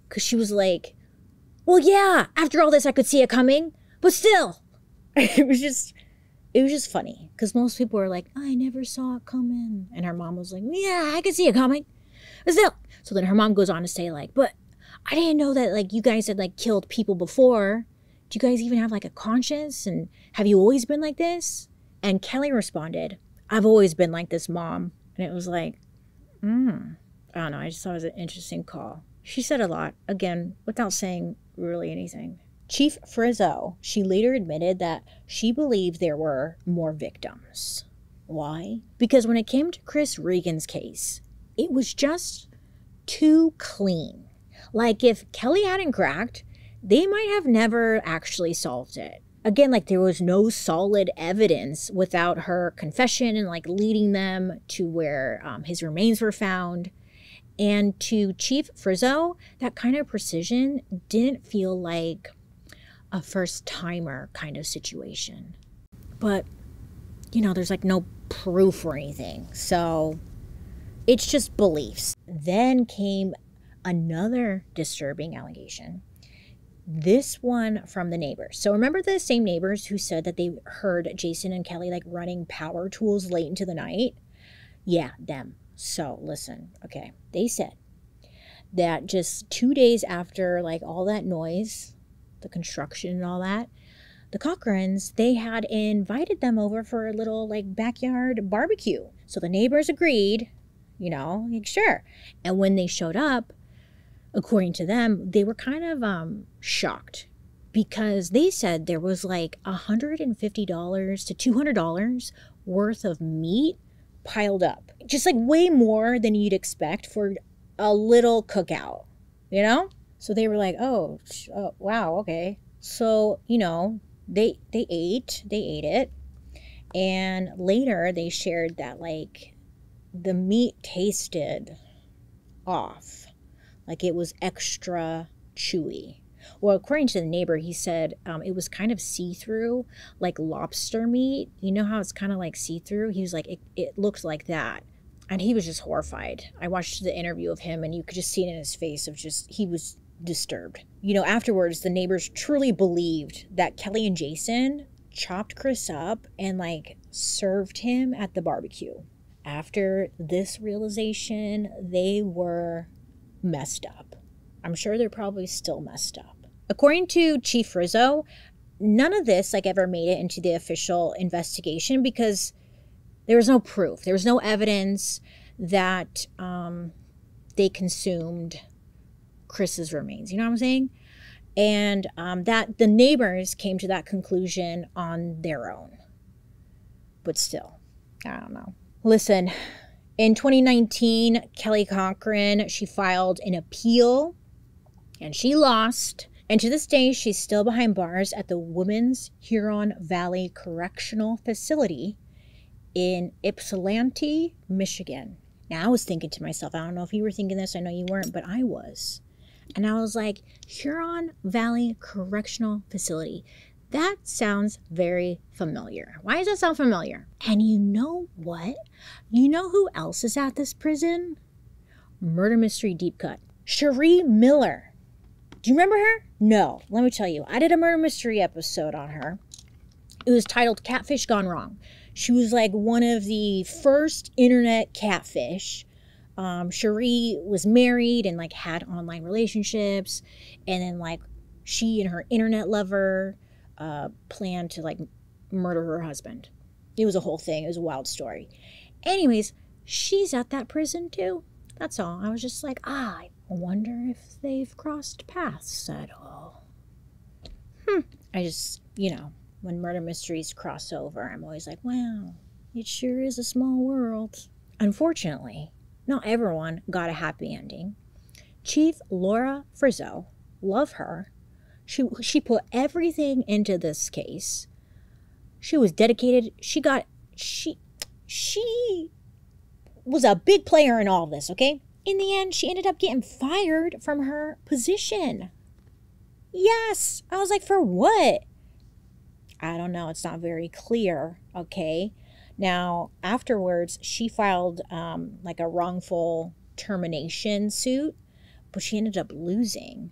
Because she was like, well, yeah, after all this, I could see it coming. But still, it was just funny. Because most people were like, I never saw it coming. And her mom was like, yeah, I could see it coming. But still. So then her mom goes on to say, like, but I didn't know that, like, you guys had, like, killed people before. Do you guys even have, like, a conscience? And have you always been like this? And Kelly responded, I've always been like this, Mom. And it was like, I don't know. I just thought it was an interesting call. She said a lot, again, without saying really anything. Chief Frizzo, she later admitted that she believed there were more victims. Why? Because when it came to Chris Regan's case, it was just too clean. Like, if Kelly hadn't cracked, they might have never actually solved it. Again, like, there was no solid evidence without her confession and, like, leading them to where his remains were found. And to Chief Frizzo, that kind of precision didn't feel like a first-timer kind of situation. But, you know, there's, like, no proof or anything. So it's just beliefs. Then came another disturbing allegation. This one from the neighbors. So remember the same neighbors who said that they heard Jason and Kelly like running power tools late into the night? Yeah, them. So listen, okay. They said that just 2 days after like all that noise, the construction and all that, the Cochrans, they had invited them over for a little like backyard barbecue. So the neighbors agreed, you know, like, sure. And when they showed up, according to them, they were kind of shocked because they said there was like $150 to $200 worth of meat piled up. Just like way more than you'd expect for a little cookout, you know? So they were like, oh wow, okay. So, you know, they ate it. And later they shared that like the meat tasted off. Like it was extra chewy. Well, according to the neighbor, he said it was kind of see-through, like lobster meat. You know how it's kind of like see-through? He was like, it looked like that. And he was just horrified. I watched the interview of him, and you could just see it in his face of just, he was disturbed. You know, afterwards, the neighbors truly believed that Kelly and Jason chopped Chris up and like served him at the barbecue. After this realization, they were messed up. I'm sure they're probably still messed up. According to Chief Rizzo, none of this like ever made it into the official investigation because there was no proof. There was no evidence that they consumed Chris's remains. You know what I'm saying? And that the neighbors came to that conclusion on their own. But still, I don't know. Listen, in 2019, Kelly Cochran, she filed an appeal and she lost. And to this day, she's still behind bars at the Women's Huron Valley Correctional Facility in Ypsilanti, Michigan. Now, I was thinking to myself, I don't know if you were thinking this, I know you weren't, but I was. And I was like, Huron Valley Correctional Facility. That sounds very familiar. Why does that sound familiar? And you know what? You know who else is at this prison? Murder Mystery Deep Cut. Cherie Miller. Do you remember her? No. Let me tell you. I did a murder mystery episode on her. It was titled Catfish Gone Wrong. She was like one of the first internet catfish. Cherie was married and like had online relationships. And then like she and her internet lover planned to like murder her husband. It was a whole thing. It was a wild story. Anyways, she's at that prison too. That's all. I was just like, I wonder if they've crossed paths at all. I just, you know, when murder mysteries cross over, I'm always like, wow, it sure is a small world. Unfortunately, not everyone got a happy ending. Chief Laura Frizzo, love her. She put everything into this case. She was dedicated. She was a big player in all of this, okay? In the end, she ended up getting fired from her position. Yes. I was like, for what? I don't know. It's not very clear, okay? Now, afterwards, she filed like a wrongful termination suit, but she ended up losing.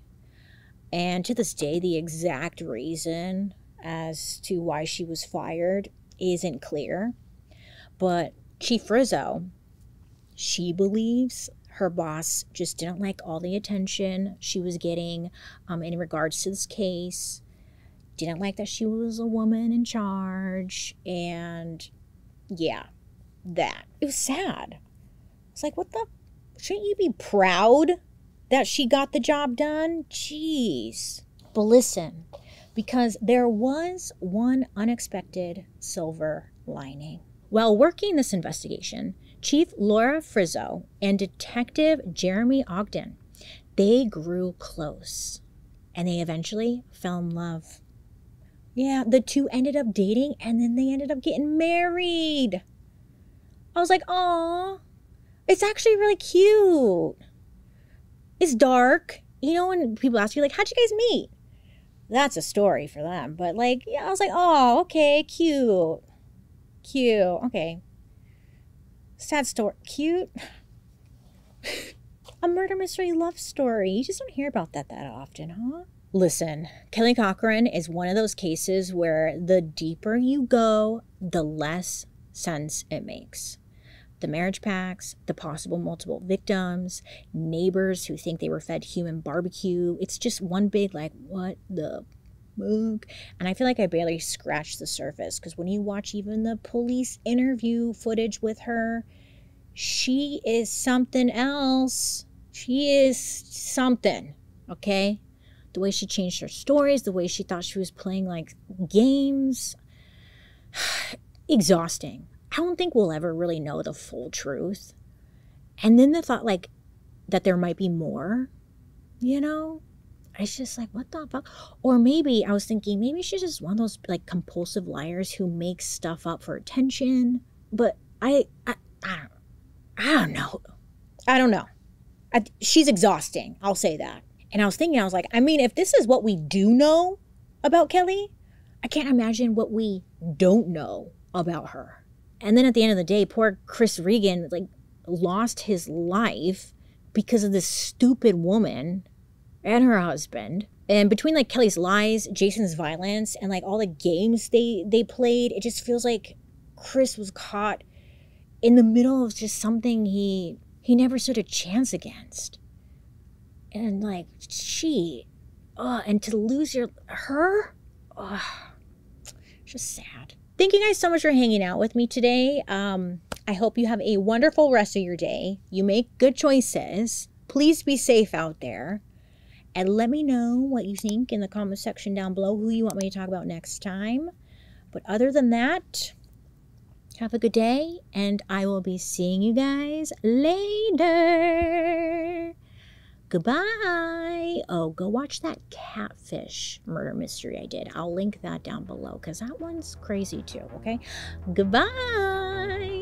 And to this day, the exact reason as to why she was fired isn't clear. But Chief Rizzo, she believes her boss just didn't like all the attention she was getting in regards to this case. Didn't like that she was a woman in charge. And yeah, that. It was sad. It's like, what the? Shouldn't you be proud that she got the job done? Jeez. But listen, because there was one unexpected silver lining. While working this investigation, Chief Laura Frizzo and Detective Jeremy Ogden, they grew close and they eventually fell in love. Yeah, the two ended up dating and then they ended up getting married. I was like, aw, it's actually really cute. It's dark. You know, when people ask you, like, how'd you guys meet? That's a story for them. But, like, yeah, I was like, oh, okay, cute. Cute. Okay. Sad story. Cute. A murder mystery love story. You just don't hear about that often, huh? Listen, Kelly Cochran is one of those cases where the deeper you go, the less sense it makes. The marriage pacts, the possible multiple victims, neighbors who think they were fed human barbecue. It's just one big, like, what the fuck? And I feel like I barely scratched the surface because when you watch even the police interview footage with her, she is something else. She is something, okay? The way she changed her stories, the way she thought she was playing, like, games. Exhausting. I don't think we'll ever really know the full truth. And then the thought, like, that there might be more, you know? It's just like, what the fuck? Or maybe, I was thinking, maybe she's just one of those, like, compulsive liars who makes stuff up for attention. But I don't know. She's exhausting. I'll say that. And I was thinking, I was like, I mean, if this is what we do know about Kelly, I can't imagine what we don't know about her. And then at the end of the day, poor Chris Regan, like, lost his life because of this stupid woman and her husband. And between like Kelly's lies, Jason's violence, and like all the games they played, it just feels like Chris was caught in the middle of just something he never stood a chance against. And like, and to lose her, just sad. Thank you guys so much for hanging out with me today. I hope you have a wonderful rest of your day. You make good choices. Please be safe out there. And let me know what you think in the comment section down below, who you want me to talk about next time. But other than that, have a good day, and I will be seeing you guys later. Goodbye. Oh, go watch that catfish murder mystery I did. I'll link that down below because that one's crazy too, okay? Goodbye.